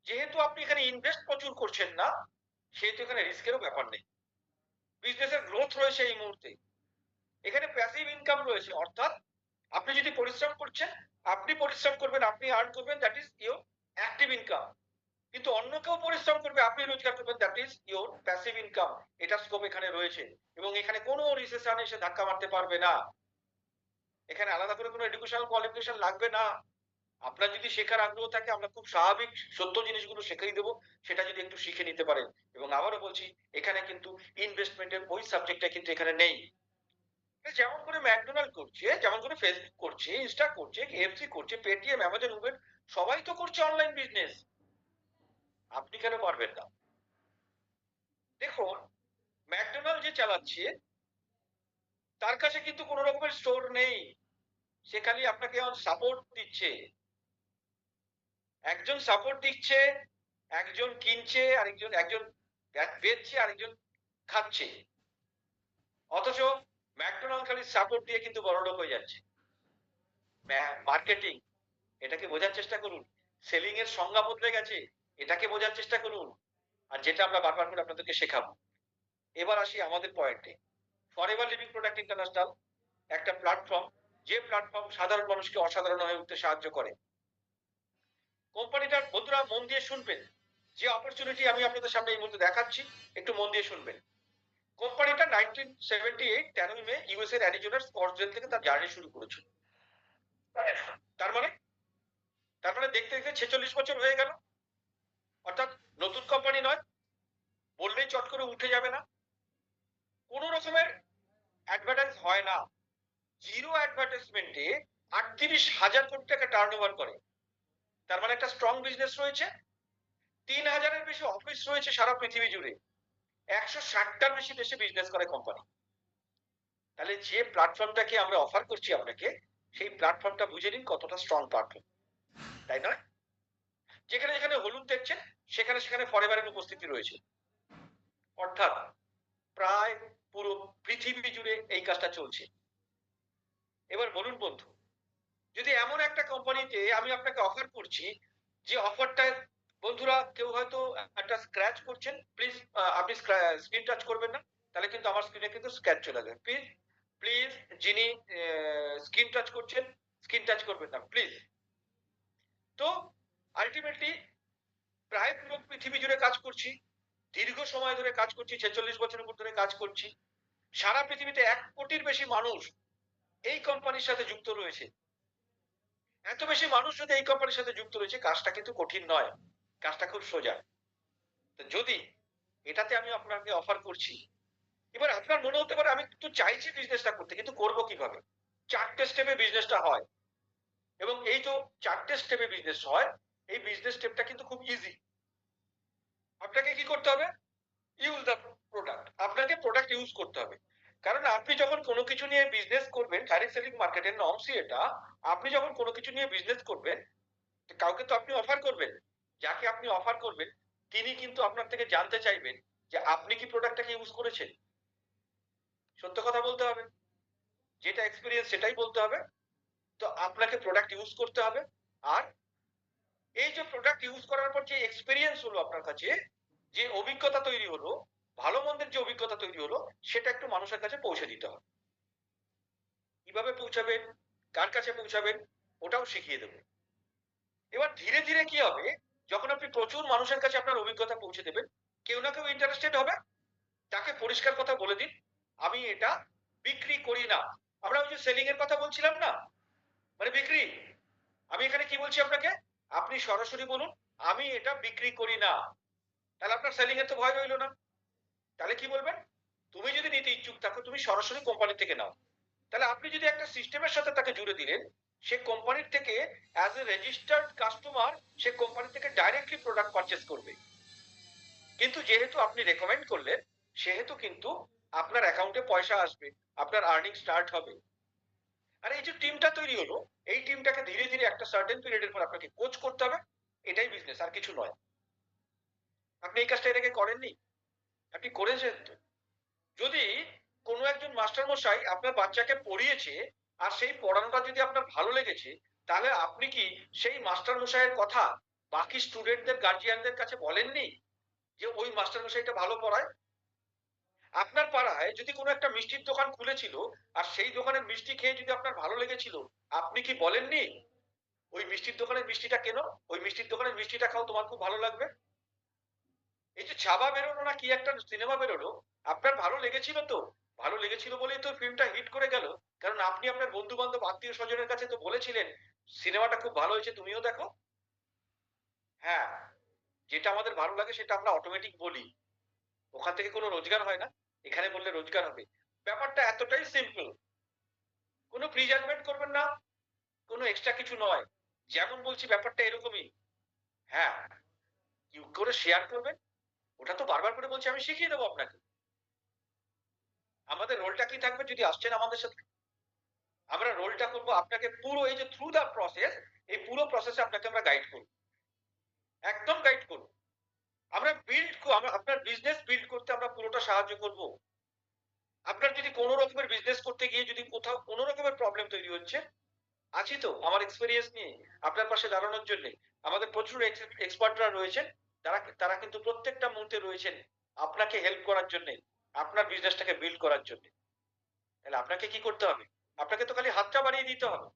যেহেতু আপনি এখানে ইনভেস্ট প্রচুর করছেন না, সেহেতু এখানে রিস্কেরও ব্যাপার নেই। বিজনেসের গ্রোথ রয়েছে এই মুহূর্তে। এখানে প্যাসিভ ইনকাম রয়েছে, অর্থাৎ আপনি যদি পরিশ্রম করছেন, আপনি পরিশ্রম করবেন, আপনি আর্ন করবেন, that is your active income. কিন্তু অন্য কেউ পরিশ্রম করবে, আপনি রোজগার করবেন, that is your passive income. এটা স্কোপ এখানে রয়েছে। এবং এখানে কোনো রিসেশন এসে ধাক্কা মারতে পারবে না। এখানে আলাদা করে কোনো এডুকেশনাল কোয়ালিফিকেশন লাগবে না। আপনার যদি শেখার আগ্রহ থাকে, আমরা খুব স্বাভাবিক সত্য জিনিসগুলো শেখাই দেবো, সেটা যদি একটু শিখে নিতে পারেন। এবং আবারও বলছি, এখানে কিন্তু ইনভেস্টমেন্টের ওই সাবজেক্টটা কিন্তু এখানে নেই। যেমন করে ম্যাকডোনাল্ড করছে, যেমন করে ফেসবুক করছে, ইনস্টা করছে, কেএফসি করছে, পেটিএম, অ্যামাজন, উবের, সবাই তো করছে অনলাইন বিজনেস। আপনি কেন পারবেন না? দেখুন, ম্যাকডোনাল্ড যে চালাচ্ছে তার কাছে কিন্তু কোনো রকমের স্টোর নেই, সে খালি আপনাকে সাপোর্ট দিচ্ছে। একজন সাপোর্ট দিচ্ছে, একজন কিনছে, আরেকজন, একজন বেচছে, আরেকজন খাচ্ছে। অথচ ম্যাকডোনাল্ড খালি সাপোর্ট দিয়ে কিন্তু বড়লোক হয়ে যাচ্ছে। মার্কেটিং, এটাকে বোঝার চেষ্টা করুন। সেলিং এর সংজ্ঞা বদলে গেছে, এটাকে বোঝার চেষ্টা করুন। আর যেটা আমরা বারবার করে আপনাদেরকে শেখাবো। এবার আসি আমাদের পয়েন্টে। ফরএভার লিভিং প্রোডাক্ট ইন্টারন্যাশনাল একটা প্ল্যাটফর্ম, যে প্ল্যাটফর্ম সাধারণ মানুষকে অসাধারণ হয়ে উঠতে সাহায্য করে। কোম্পানিটার, বন্ধুরা মন দিয়ে শুনবেন, যে অপরচুনিটি আমি আপনাদের সামনে এই মুহূর্তে দেখাচ্ছি একটু মন দিয়ে শুনবেন। কোম্পানিটা 1978 13 মে ইউএস এর অ্যারিজোনার স্কটসডেল থেকে তার জার্নি শুরু করেছিল। তার মানে, দেখতে দেখতে 46 বছর হয়ে গেল। অর্থাৎ নতুন কোম্পানি নয়, বললেই চট করে উঠে যাবে না। কোনো রকমের অ্যাডভার্টাইজ হয় না। জিরো অ্যাডভার্টাইজমেন্টে 38,000 কোটি টাকা টার্নওভার করে। তার মানে একটা স্ট্রং বিজনেস রয়েছে। 3,000-এর বেশি অফিস রয়েছে সারা পৃথিবী জুড়ে। 160টার বেশি দেশে বিজনেস করে কোম্পানি। তাহলে যে প্ল্যাটফর্মটাকে আমরা অফার করছি আপনাকে, সেই প্ল্যাটফর্মটা বুঝে নিন কতটা স্ট্রং প্ল্যাটফর্ম, তাই নয়? যেখানে যেখানে হলুদ দেখছেন সেখানে সেখানে ফরএভারের উপস্থিতি রয়েছে। অর্থাৎ প্রায় পুরো পৃথিবী জুড়ে এই কাজটা চলছে। এবার বলুন বন্ধু, যদি এমন একটা কোম্পানিতে আমি আপনাকে অফার করছি, যে অফারটা, বন্ধুরা কেউ হয়তো একটা স্ক্র্যাচ করছেন, প্লিজ আপনি স্ক্রিন টাচ করবেন না, তাহলে কিন্তু আমার স্ক্রিনে কিন্তু স্ক্র্যাচ চলে যাবে। প্লিজ প্লিজ, যিনি স্ক্রিন টাচ করছেন স্ক্রিন টাচ করবেন না প্লিজ। তো আলটিমেটলি প্রায় পুরো পৃথিবী জুড়ে কাজ করছি, দীর্ঘ সময় ধরে কাজ করছি, 46 বছরের উপর ধরে কাজ করছি। সারা পৃথিবীতে 1 কোটির বেশি মানুষ এই কোম্পানির সাথে যুক্ত রয়েছে। এত বেশি মানুষ যদি এই কোম্পানির সাথে যুক্ত রয়েছে, কাজটা কিন্তু কঠিন নয়, কাজটা খুব সোজা। তো যদি এটাতে আমি আপনাকে অফার করছি, এবার আপনার মনে হতে পারে আমি তো চাইছি বিজনেসটা করতে, কিন্তু করব কিভাবে? 4টে স্টেপে বিজনেসটা হয়, এবং এই যে 4টে স্টেপে বিজনেস হয়, এই বিজনেস স্টেপটা কিন্তু খুব ইজি। আপনাকে কি করতে হবে? Use the product. আপনাকে প্রোডাক্ট ইউজ করতে হবে। কারণ আপনি যখন কোনো কিছু নিয়ে বিজনেস করবেন, ডাইরেক্ট সেলিং মার্কেটের নর্মসই এটা। আপনি যখন কোনো কিছু নিয়ে বিজনেস করবেন, কাউকে তো আপনি অফার করবেন। যাকে আপনি অফার করবেন, তিনি কিন্তু আপনার থেকে জানতে চাইবেন যে আপনি কি প্রোডাক্টটাকে ইউজ করেছেন। সত্য কথা বলতে হবে, যেটা এক্সপেরিয়েন্স সেটাই বলতে হবে। তো আপনাকে প্রোডাক্ট ইউজ করতে হবে। আর এই যে প্রোডাক্ট ইউজ করার পর যে এক্সপেরিয়েন্স হলো আপনার কাছে, যে অভিজ্ঞতা তৈরি হলো, ভালো মন্দের যে অভিজ্ঞতা তৈরি হলো, সেটা একটু মানুষের কাছে পৌঁছে দিতে হবে। কিভাবে পৌঁছাবেন, কার কাছে পৌঁছাবেন, ওটাও শিখিয়ে দেবো। এবার ধীরে ধীরে কি হবে, যখন আপনি প্রচুর মানুষের কাছে আপনার অভিজ্ঞতা পৌঁছে দেবেন, কেউ না কেউ ইন্টারেস্টেড হবে। তাকে পরিষ্কার কথা বলে দিন, আমি এটা বিক্রি করি না। আমরা ওই যে সেলিং এর কথা বলছিলাম না, মানে বিক্রি। আমি এখানে কি বলছি আপনাকে, আপনি সরাসরি বলুন আমি এটা বিক্রি করি না। তাহলে আপনার সেলিং এর তো ভয় রইল না। তাহলে কি বলবেন, তুমি যদি নিতে ইচ্ছুক থাকো তুমি সরাসরি কোম্পানি থেকে নাও। তাহলে আপনি যদি একটা সিস্টেমের সাথে তাকে জুড়ে দিলেন, সে কোম্পানির থেকে as a registered customer say company থেকে ডাইরেক্টলি প্রোডাক্ট পারচেস করবে। কিন্তু যেহেতু আপনি রেকমেন্ড করলেন, সেহেতু কিন্তু আপনার অ্যাকাউন্টে পয়সা আসবে, আপনার আর্নিং স্টার্ট হবে। আর এই যে টিমটা তৈরি হলো, এই টিমটাকে ধীরে ধীরে একটা সার্টেন পিরিয়ডের পর আপনাকে কোচ করতে হবে। এটাই বিজনেস, আর কিছু নয়। আপনি এই কাজটা এর আগে করেননি, আপনি করেছেন তো। যদি কোনো একজন মাস্টার মশাই আপনার বাচ্চাকে পড়িয়েছে, আর সেই পড়ানোটা যদি আপনার ভালো লেগেছে, তাহলে আপনি কি সেই মাস্টার মশাইয়ের কথা বাকি স্টুডেন্টদের গার্জিয়ানদের কাছে বলেননি যে ওই মাস্টার মশাইটা ভালো পড়ায়? আপনার পাড়ায় যদি কোনো একটা মিষ্টির দোকান খুলেছিল, আর সেই দোকানের মিষ্টি খেয়ে যদি আপনার ভালো লেগেছিল, আপনি কি বলেননি ওই মিষ্টির দোকানের মিষ্টিটা কেনো, ওই মিষ্টির দোকানের মিষ্টিটা খাও, তোমার খুব ভালো লাগবে? এই যে ছাবা বেরোনো না কি একটা সিনেমা বেরোলো, আপনার ভালো লেগেছিল তো? ভালো লেগেছিল বলেই তো ফিল্মটা হিট করে গেল। কারণ আপনি আপনার বন্ধু বান্ধব আত্মীয় স্বজনের কাছে তো বলেছিলেন সিনেমাটা খুব ভালো হয়েছে, তুমিও দেখো। হ্যাঁ, যেটা আমাদের ভালো লাগে সেটা আমরা অটোমেটিক বলি, ওখান থেকে কোনো রোজগার হয় না, এখানে বললে রোজগার হবে। ব্যাপারটা এতটাই সিম্পল, কোনো প্রিজাজমেন্ট করবেন না, কোনো এক্সট্রা কিছু নয়। যেমন বলছি ব্যাপারটা এরকমই। হ্যাঁ, কি করে শেয়ার করবেন, ওটা তো বারবার করে বলছি, আমি শিখিয়ে দেবো আপনাকে। আমাদের রোলটা কি থাকবে, যদি আসছেন আমাদের সাথে, আমরা রোলটা করব আপনাকে পুরো এই যে থ্রু দা প্রসেস, এই পুরো প্রসেসে আপনাকে আমরা গাইড করব, একদম গাইড করব। আমরা আমরা আপনার বিজনেস বিল্ড করতে আমরা পুরোটা সাহায্য করব। আপনার যদি কোনো রকমের বিজনেস করতে গিয়ে যদি কোথাও কোনো রকমের প্রবলেম তৈরি হচ্ছে, আছি তো আমার এক্সপেরিয়েন্স নিয়ে আপনার পাশে দাঁড়ানোর জন্য। আমাদের প্রচুর এক্সপার্টরা রয়েছেন, তারা তারা কিন্তু প্রত্যেকটা মুহূর্তে রয়েছেন আপনাকে হেল্প করার জন্য, আপনার বিজনেসটাকে বিল্ড করার জন্য। তাহলে আপনাকে কি করতে হবে, আপনাকে তো খালি হাতটা বাড়িয়ে দিতে হবে।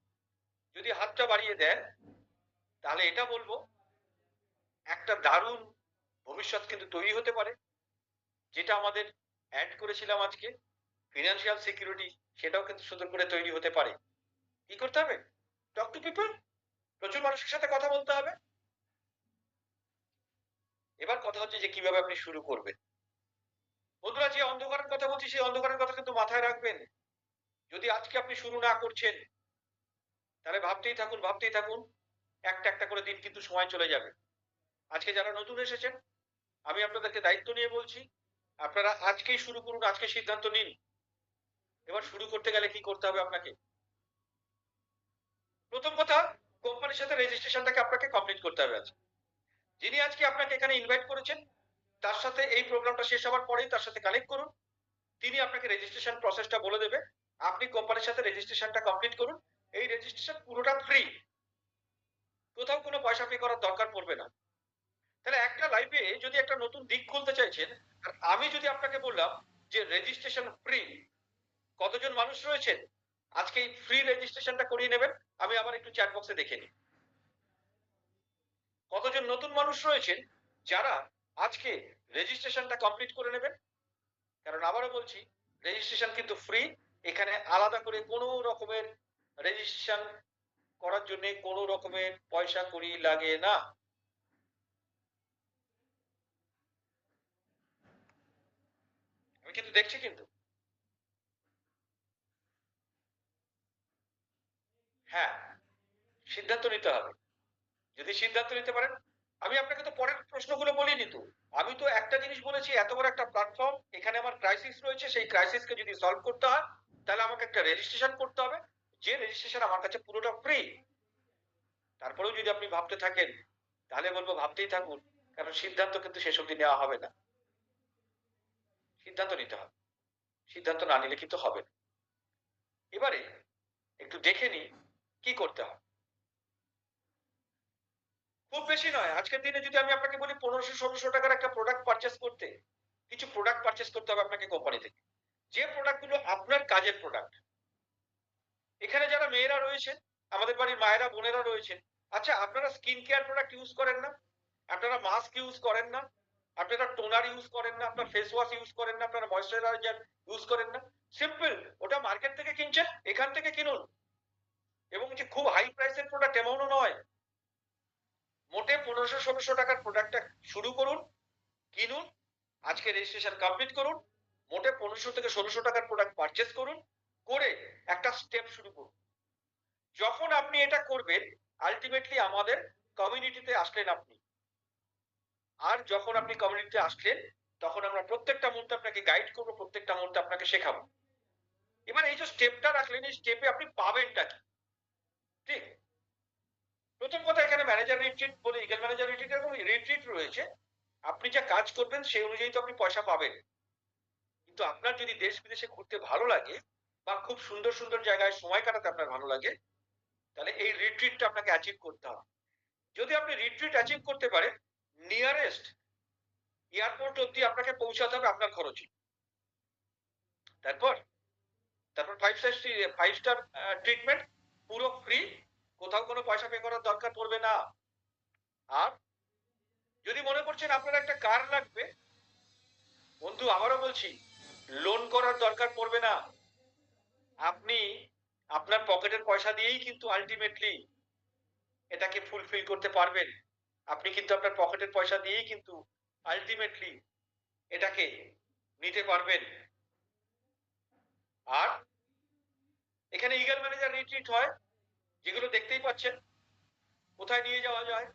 যদি হাতটা বাড়িয়ে দেন, তাহলে এটা বলবো একটা দারুণ ভবিষ্যৎ কিন্তু তৈরি হতে পারে। যেটা আমাদের অ্যাড করেছিলাম আজকে, ফিনান্সিয়াল সিকিউরিটি, সেটাও কিন্তু সুন্দর করে তৈরি হতে পারে। কি করতে হবে, টক টু পিপল, প্রচুর মানুষের সাথে কথা বলতে হবে। এবার কথা হচ্ছে যে কিভাবে আপনি শুরু করবেন। বন্ধুরা, যে অন্ধকারের কথা বলছি সেই অন্ধকারের কথা কিন্তু মাথায় রাখবেন। যদি আজকে আপনি শুরু না করছেন, তাহলে ভাবতেই থাকুন ভাবতেই থাকুন, একটা একটা করে দিন কিন্তু সময় চলে যাবে। আজকে যারা নতুন এসেছেন, আমি আপনাদেরকে দায়িত্ব নিয়ে বলছি, আপনারা আজকেই শুরু করুন, আজকে সিদ্ধান্ত নিন। এবার শুরু করতে গেলে কি করতে হবে আপনাকে, প্রথম কথা, কোম্পানির সাথে রেজিস্ট্রেশনটাকে আপনাকে কমপ্লিট করতে হবে। আজকে যিনি আজকে আপনাকে এখানে ইনভাইট করেছেন, তার সাথে এই প্রোগ্রামটা শেষ হওয়ার পরেই তার সাথে কানেক্ট করুন। তিনি আপনাকে রেজিস্ট্রেশন প্রসেসটা বলে দেবে। আপনি কোম্পানির সাথে রেজিস্ট্রেশনটা কমপ্লিট করুন। এই রেজিস্ট্রেশন পুরোটা ফ্রি, কোথাও কোনো পয়সা পে করার দরকার পড়বে না। তাহলে একটা লাইফে যদি একটা নতুন দিক খুলতে চাইছেন, আর আমি যদি আপনাকে বললাম যে রেজিস্ট্রেশন ফ্রি, কতজন মানুষ রয়েছেন আজকে এই ফ্রি রেজিস্ট্রেশনটা করিয়ে নেবেন? আমি আবার একটু চ্যাট বক্সে দেখে নিই কতজন নতুন মানুষ রয়েছেন যারা আজকে রেজিস্ট্রেশনটা কমপ্লিট করে নেবেন। কারণ আবারও বলছি, রেজিস্ট্রেশন কিন্তু ফ্রি, এখানে আলাদা করে কোনো রকমের রেজিস্ট্রেশন করার জন্য কোনো রকমের পয়সা কড়ি লাগে না। আমি কিন্তু দেখছি কিন্তু। হ্যাঁ, সিদ্ধান্ত নিতে হবে। যদি সিদ্ধান্ত নিতে পারেন, আমি আপনাকে তো পরের প্রশ্নগুলো বলিনি তো। আমি তো একটা জিনিস বলেছি, এত বড় একটা প্ল্যাটফর্ম, এখানে আমার ক্রাইসিস রয়েছে, সেই ক্রাইসিসকে যদি সলভ করতে হয় তাহলে আমাকে একটা রেজিস্ট্রেশন করতে হবে, যে রেজিস্ট্রেশন আমার কাছে পুরোটা ফ্রি। তারপরেও যদি আপনি ভাবতে থাকেন তাহলে বলবো ভাবতেই থাকুন, কারণ সিদ্ধান্ত কিন্তু শেষ অবধি নেওয়া হবে না। সিদ্ধান্ত নিতে হবে, সিদ্ধান্ত না নিলে কিন্তু হবে না। এবারে একটু দেখে নি কি করতে হবে। খুব বেশি নয়, আজকের দিনে যদি আমি আপনাকে বলি 1500-1600 টাকার একটা প্রোডাক্ট পারচেস করতে, কিছু প্রোডাক্ট পারচেস করতে হবে আপনাকে কোম্পানি থেকে, যে প্রোডাক্ট গুলো আপনার কাজের প্রোডাক্ট। এখানে যারা মেয়েরা রয়েছেন, আমাদের বাড়ির মায়েরা বোনেরা রয়েছেন, আচ্ছা আপনারা স্কিন কেয়ার প্রোডাক্ট ইউজ করেন না? আপনারা মাস্ক ইউজ করেন না? আপনারা টোনার ইউজ করেন না? আপনারা ফেস ওয়াশ ইউজ করেন না? আপনারা ময়েশ্চারাইজার ইউজ করেন না? সিম্পল, ওটা মার্কেট থেকে কিনছেন, এখান থেকে কিনুন। এবং যে খুব হাই প্রাইসের প্রোডাক্ট এমনও নয়, মোটে 1500-1600 টাকার প্রোডাক্টটা শুরু করুন, কিনুন, আজকে রেজিস্ট্রেশন কমপ্লিট করুন, মোটে 1500 থেকে 1600 টাকার প্রোডাক্ট পারচেস করুন, করে একটা স্টেপ শুরু করুন। যখন আপনি এটা করবেন, আলটিমেটলি আমাদের কমিউনিটিতে আসলেন আপনি। আর যখন আপনি কমিউনিটিতে আসলেন, তখন আমরা প্রত্যেকটা মুহূর্তে আপনাকে গাইড করবো, প্রত্যেকটা মুহূর্তে আপনাকে শেখাবো। এবার এই যে স্টেপটা রাখলেন, এই স্টেপে আপনি পাবেনটা কি? ঠিক, প্রথম কথা, এখানে ম্যানেজার রিট্রিট বলে, ইগল ম্যানেজার রিট্রিট এবং রিট্রিট রয়েছে। আপনি যা কাজ করবেন সেই অনুযায়ী তো আপনি পয়সা পাবেন। কিন্তু আপনার যদি দেশ বিদেশে ঘুরতে ভালো লাগে বা খুব সুন্দর সুন্দর জায়গায় সময় কাটাতে আপনার ভালো লাগে, তাহলে এই রিট্রিটটা আপনাকে অ্যাচিভ করতে হবে। যদি আপনি রিট্রিট অ্যাচিভ করতে পারেন, নিয়ারেস্ট এয়ারপোর্ট অব্দি আপনাকে পৌঁছাতে হবে আপনার খরচে। তারপর তারপর 5 স্টার ট্রিটমেন্ট পুরো ফ্রি, কোথাও কোনো পয়সা পে করার দরকার পড়বে না। আর যদি মনে করছেন আপনার একটা কার লাগবে, বন্ধু আবারও বলছি, লোন করার দরকার পড়বে না। আপনি আপনার পকেটের পয়সা দিয়েই কিন্তু আলটিমেটলি এটাকে ফুলফিল করতে পারবেন। আপনি কিন্তু আপনার পকেটের পয়সা দিয়েই কিন্তু আলটিমেটলি এটাকে নিতে পারবেন। আর এখানে ইগল ম্যানেজার রিট্রিট হয়, যেগুলো দেখতেই পাচ্ছেন, কোথায় নিয়ে যাওয়া যায়,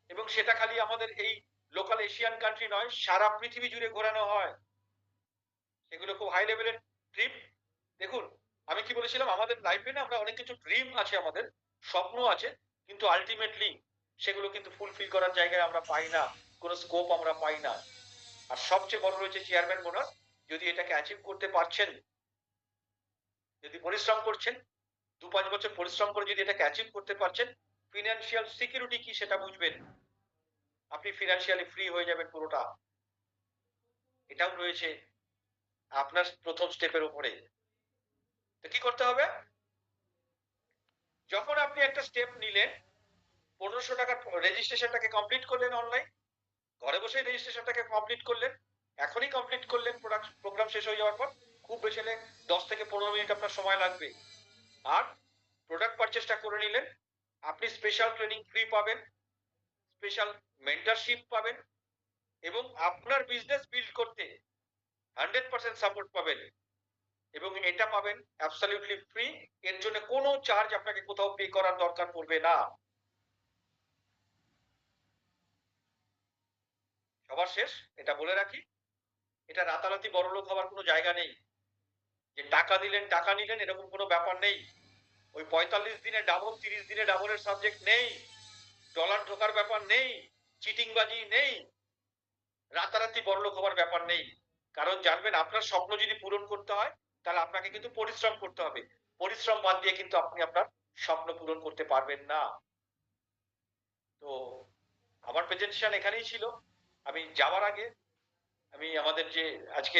এবং সেটা খালি আমাদের এই লোকাল এশিয়ান কান্ট্রি নয়, সারা পৃথিবী জুড়ে ঘোরানো হয়। সেগুলো খুব হাই লেভেলের ট্রিপ। দেখুন, আমি কি বলেছিলাম, আমাদের লাইফে না আমরা অনেক কিছু ড্রিম আছে, আমাদের স্বপ্ন আছে, কিন্তু আলটিমেটলি সেগুলো কিন্তু ফুলফিল করার জায়গায় আমরা পাই না, কোনো স্কোপ আমরা পাই না। আর সবচেয়ে বড় রয়েছে চেয়ারম্যান বোনাস। যদি এটাকে অ্যাচিভ করতে পারছেন, যদি পরিশ্রম করছেন, 2-5 বছর পরিশ্রম করে যদি এটাকে অ্যাচিভ করতে পারছেন, ফিনান্সিয়াল সিকিউরিটি কি সেটা বুঝবেন, আপনি ফিনান্সিয়ালি ফ্রি হয়ে যাবেন পুরোটা। এটাও রয়েছে আপনার প্রথম স্টেপের উপরে। তো কি করতে হবে? যখন আপনি একটা স্টেপ নিলেন, 1500 টাকার রেজিস্ট্রেশনটাকে কমপ্লিট করলেন অনলাইন, ঘরে বসেই রেজিস্ট্রেশনটাকে কমপ্লিট করলেন, এখনই কমপ্লিট করলেন, প্রোগ্রাম শেষ হয়ে যাওয়ার পর, খুব বেশি হলে 10 থেকে 15 মিনিট আপনার সময় লাগবে। আর প্রোডাক্ট পারচেসটা করে নিলেন, আপনি স্পেশাল ট্রেনিং ফ্রি পাবেন, স্পেশাল মেন্টরশিপ পাবেন, এবং আপনার বিজনেস বিল্ড করতে 100% সাপোর্ট পাবেন, এবং এটা পাবেন অ্যাবসলিউটলি ফ্রি। এর জন্য কোনো চার্জ আপনাকে কোথাও পে করার দরকার পড়বে না। সবার শেষ এটা বলে রাখি, এটা রাতারাতি বড়লোক হওয়ার কোনো জায়গা নেই, যে টাকা দিলেন টাকা নিলেন এরকম কোনো ব্যাপার নেই। ওই 45 দিনে ডাবল, 30 দিনে ডাবলের সাবজেক্ট নেই, ডলার ঢোকার ব্যাপার নেই, চিটিংবাজি নেই, রাতারাতি বড়লোক হওয়ার ব্যাপার নেই। কারণ জানবেন, আপনার স্বপ্ন যদি পূরণ করতে হয় তাহলে আপনাকে কিন্তু পরিশ্রম করতে হবে। পরিশ্রম বাদ দিয়ে কিন্তু আপনি আপনার স্বপ্ন পূরণ করতে পারবেন না। তো আমার প্রেজেন্টেশন এখানেই ছিল। আমি যাওয়ার আগে, আমি আমাদের যে আজকে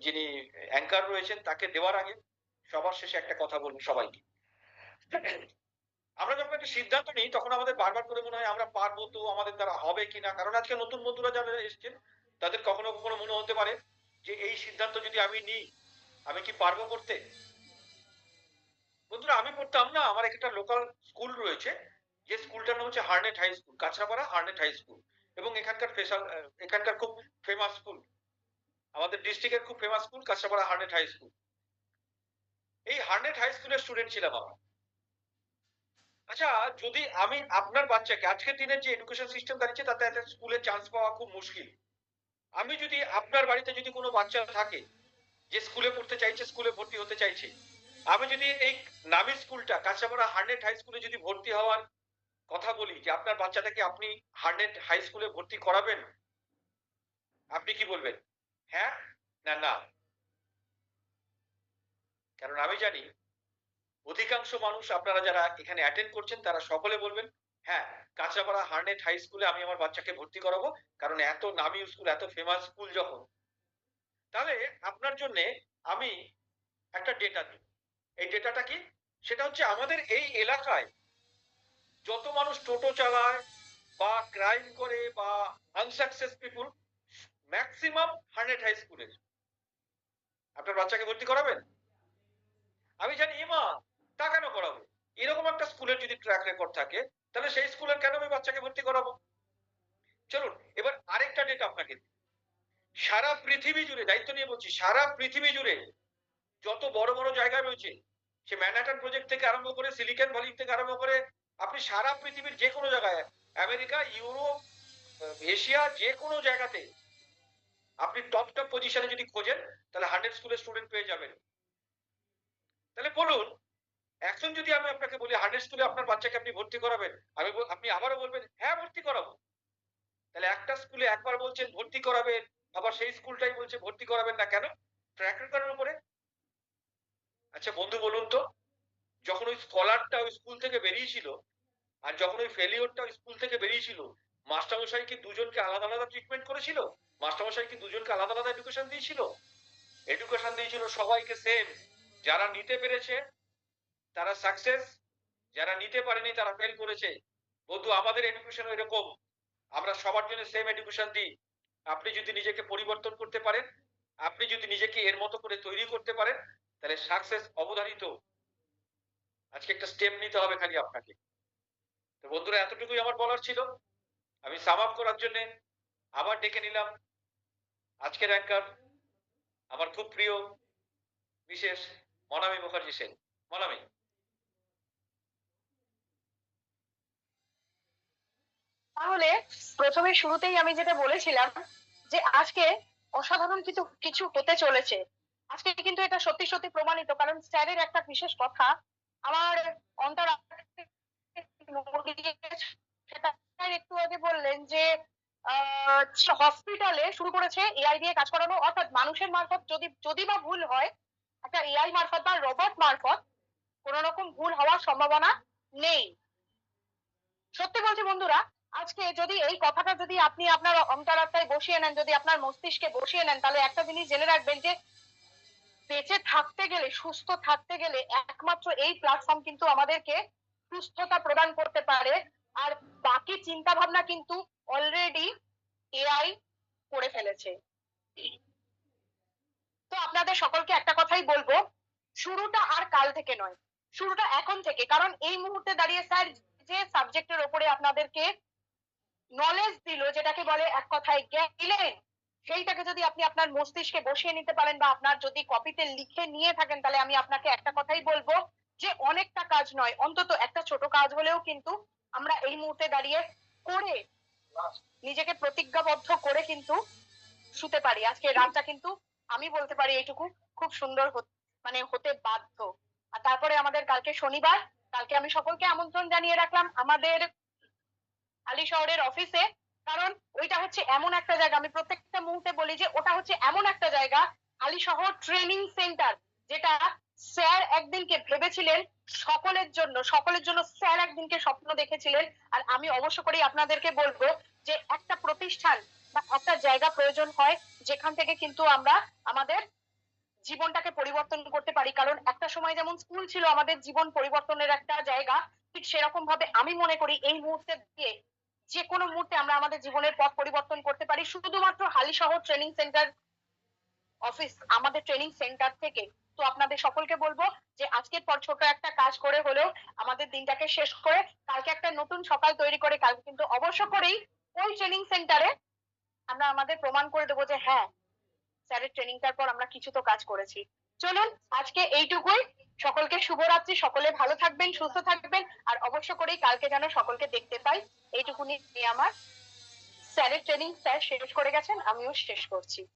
যিনি অ্যাঙ্কার রয়েছেন তাকে দেওয়ার আগে সবার শেষে একটা কথা বলবো সবাইকে। আমরা যখন একটা সিদ্ধান্ত নিই তখন আমাদের বারবার করে মনে হয় আমরা পারবো তো, আমাদের দ্বারা হবে কিনা। কারণ আজকে নতুন বন্ধুরা যারা এসেছেন, তাদের কখনো কখনো মনে হতে পারে যে এই সিদ্ধান্ত যদি আমি নিই, আমি কি পারবো করতে। বন্ধুরা আমি পড়তাম না, আমার একটা লোকাল স্কুল রয়েছে, যে স্কুলটার নাম হচ্ছে Harnett high school, Kanchrapara Harnett high school. এবং এখানকার খুব ফেমাস স্কুল, আমাদের ডিস্ট্রিক্টের খুব famous school Kanchrapara Harnett high school. এই হার্নেট হাই স্কুলের স্টুডেন্ট ছিলাম আমরা। আচ্ছা, যদি আমি আপনার বাচ্চাকে, আজকের দিনের যে এডুকেশন সিস্টেম দাঁড়িয়েছে তাতে একটা স্কুলে চান্স পাওয়া খুব মুশকিল। আমি যদি আপনার বাড়িতে যদি কোনো বাচ্চা থাকে যে স্কুলে পড়তে চাইছে, স্কুলে ভর্তি হতে চাইছে, আমি যদি এই নামী স্কুলটা কাঁচরাপাড়া হার্নেট হাই স্কুলে যদি ভর্তি হওয়ার কথা বলি, যে আপনার বাচ্চাটাকে আপনি হার্নেট হাই স্কুলে ভর্তি করাবেন, আপনি কি বলবেন? হ্যাঁ না না? কারণ আমি জানি অধিকাংশ মানুষ, আপনারা যারা এখানে অ্যাটেন্ড করছেন তারা সকলে বলবেন, হ্যাঁ, কাঁচরাপাড়া হার্নেট হাই স্কুলে আমি আমার বাচ্চাকে ভর্তি করাবো। কারণ এত নামী স্কুল, এত ফেমাস স্কুল যখন, তাহলে আপনার জন্য আমি একটা ডেটা দিই। এই ডেটাটা কি? সেটা হচ্ছে আমাদের এই এলাকায় যত মানুষ টোটো চালায় বা ক্রাইম করে বা আনসাকসেস পিপুল, ম্যাক্সিমাম হার্নেট হাই স্কুলের। আপনার বাচ্চাকে ভর্তি করাবেন? আমি জানি এমা তা কেন করাবো? এরকম একটা স্কুলের যদি ট্র্যাক রেকর্ড থাকে, তাহলে সেই স্কুলের কেন আমি বাচ্চাকে ভর্তি করাবো? চলুন এবার আরেকটা ডেটা আপনাকে দিই। সারা পৃথিবী জুড়ে, দায়িত্ব নিয়ে বলছি, সারা পৃথিবী জুড়ে যত বড় বড় জায়গা রয়েছে, সে ম্যানহাটন প্রজেক্ট থেকে আরম্ভ করে সিলিকন ভ্যালি থেকে আরম্ভ করে আপনি সারা পৃথিবীর যে কোনো জায়গায়, আমেরিকা, ইউরোপ, এশিয়া, যে কোনো জায়গাতে আপনি টপ টপ পজিশনে যদি খোঁজেন, তাহলে 100 স্কুলের স্টুডেন্ট পেয়ে যাবেন। তাহলে বলুন, এখন যদি আমি আপনাকে বলি 100 স্কুলে আপনার বাচ্চাকে আপনি ভর্তি করাবেন, আপনি আবারও বলবেন হ্যাঁ ভর্তি করাবো। তাহলে একটা স্কুলে একবার বলছেন ভর্তি করাবেন, আবার সেই স্কুলটাই বলছে ভর্তি করাবেন না কেন? ট্র্যাক রেকর্ডের উপরে। আচ্ছা বন্ধু বলুন তো, যখন ওই স্কলারটা ওই স্কুল থেকে বেরিয়েছিল আর যখন ওই ফেলিওরটা ওই স্কুল থেকে বেরিয়েছিল, মাস্টারমশাই কি দুজনকে আলাদা আলাদা ট্রিটমেন্ট করেছিল? মাস্টারমশাই কি দুজনকে আলাদা আলাদা এডুকেশন দিয়েছিল? এডুকেশন দিয়েছিল সবাইকে সেম। যারা নিতে পেরেছে তারা সাকসেস, যারা নিতে পারেনি তারা ফেল করেছে। বন্ধু আমাদের এডুকেশন এরকম, আমরা সবার জন্য সেম এডুকেশন দিই। আপনি যদি নিজেকে পরিবর্তন করতে পারেন, আপনি যদি নিজেকে এর মতো করে তৈরি করতে পারেন, তাহলে সাকসেস অবধারিত। আজকে একটা স্টেপ নিতে হবে খালি আপনাকে। তো বন্ধুরা এতটুকুই আমার বলার ছিল। আমি সাম আপ করার জন্য আবার ডেকে নিলাম আজকের অ্যাঙ্কার, আমার খুব প্রিয় বিশেষ মনামি মুখার্জি সেন। মনামি। তাহলে প্রথমে শুরুতেই আমি যেটা বলেছিলাম যে আজকে অসাধারণ কিছু কিছু হতে চলেছে। আজকে কিন্তু এটা সত্যি সত্যি প্রমাণিত, কারণ স্যারের একটা বিশেষ কথা আমার অন্তর সেটা একটু আগে বললেন যে হসপিটালে শুরু করেছে এআই দিয়ে কাজ করানো, অর্থাৎ মানুষের মারফত যদি যদি বা ভুল হয়, একটা এআই মারফত বা রোবট মারফত কোন রকম ভুল হওয়ার সম্ভাবনা নেই। সত্যি বলছি বন্ধুরা, আজকে যদি এই কথাটা যদি আপনি আপনার অন্তরাত্মায় বসিয়ে নেন, যদি আপনার মস্তিষ্কে বসিয়ে নেন, তাহলে একটা জিনিস জেনে রাখবেন যে বেঁচে থাকতে গেলে, সুস্থ থাকতে গেলে একমাত্র এই প্ল্যাটফর্ম কিন্তু আমাদেরকে সুস্থতা প্রদান করতে পারে। আর বাকি চিন্তা ভাবনা কিন্তু অলরেডি এআই করে ফেলেছে। তো আপনাদের সকলকে একটা কথাই বলবো, শুরুটা আর কাল থেকে নয়, শুরুটা এখন থেকে। কারণ এই মুহূর্তে দাঁড়িয়ে স্যার যে সাবজেক্টের উপরে আপনাদেরকে নলেজ দিল, যেটাকে বলে এক কথায় জ্ঞান দিলেন, সেইটাকে যদি আপনি আপনার মস্তিষ্কে বসিয়ে নিতে পারেন বা আপনার যদি কপিতে লিখে নিয়ে থাকেন, তাহলে আমি আপনাকে একটা কথাই বলবো যে অনেকটা কাজ নয়, অন্তত একটা ছোট কাজ হলেও কিন্তু আমরা এই মুহূর্তে দাঁড়িয়ে করে নিজেকে প্রতিজ্ঞাবদ্ধ করে কিন্তু শুতে পারি। আজকে রাতটা কিন্তু আমি বলতে পারি এইটুকু খুব সুন্দর মানে হতে বাধ্য। আর তারপরে আমাদের কালকে শনিবার, কালকে আমি সকলকে আমন্ত্রণ জানিয়ে রাখলাম আমাদের আলী শহরের অফিসে। কারণ ওইটা হচ্ছে এমন একটা জায়গা, আমি প্রত্যেকটা মুহূর্তে বলি যে ওটা হচ্ছে এমন একটা জায়গা, আলী শহর ট্রেনিং সেন্টার, যেটা স্যার একদিনকে ভেবেছিলেন সকলের জন্য স্যার একদিনকে স্বপ্ন দেখেছিলেন। আর আমি অবশ্য করেই আপনাদেরকে বলবো যে একটা প্রতিষ্ঠান বা একটা জায়গা প্রয়োজন হয় যেখান থেকে কিন্তু আমরা আমাদের জীবনটাকে পরিবর্তন করতে পারি। কারণ একটা সময় যেমন স্কুল ছিল আমাদের জীবন পরিবর্তনের একটা জায়গা, ঠিক সেরকম ভাবে আমি মনে করি এই মুহূর্তে দিয়ে যে কোনো মুহূর্তে আমরা আমাদের জীবনের পথ পরিবর্তন করতে পারি শুধুমাত্র হালিশহর ট্রেনিং সেন্টার অফিস, আমাদের ট্রেনিং সেন্টার থেকে। তো আপনাদের সকলকে বলবো যে আজকের পর ছোট একটা কাজ করে হলেও আমাদের দিনটাকে শেষ করে কালকে একটা নতুন সকাল তৈরি করে কালকে কিন্তু অবশ্য করেই ওই ট্রেনিং সেন্টারে আমরা আমাদের প্রমাণ করে দেবো যে হ্যাঁ, স্যারের ট্রেনিংটার পর আমরা কিছু তো কাজ করেছি। চলুন আজকে এইটুকুই। সকলকে শুভরাত্রি, সকলে ভালো থাকবেন, সুস্থ থাকবেন, আর অবশ্য করেই কালকে যেন সকলকে দেখতে পাই, এইটুকুনি আমার স্যারের ট্রেনিং স্যার শেষ করে গেছেন, আমিও শেষ করছি।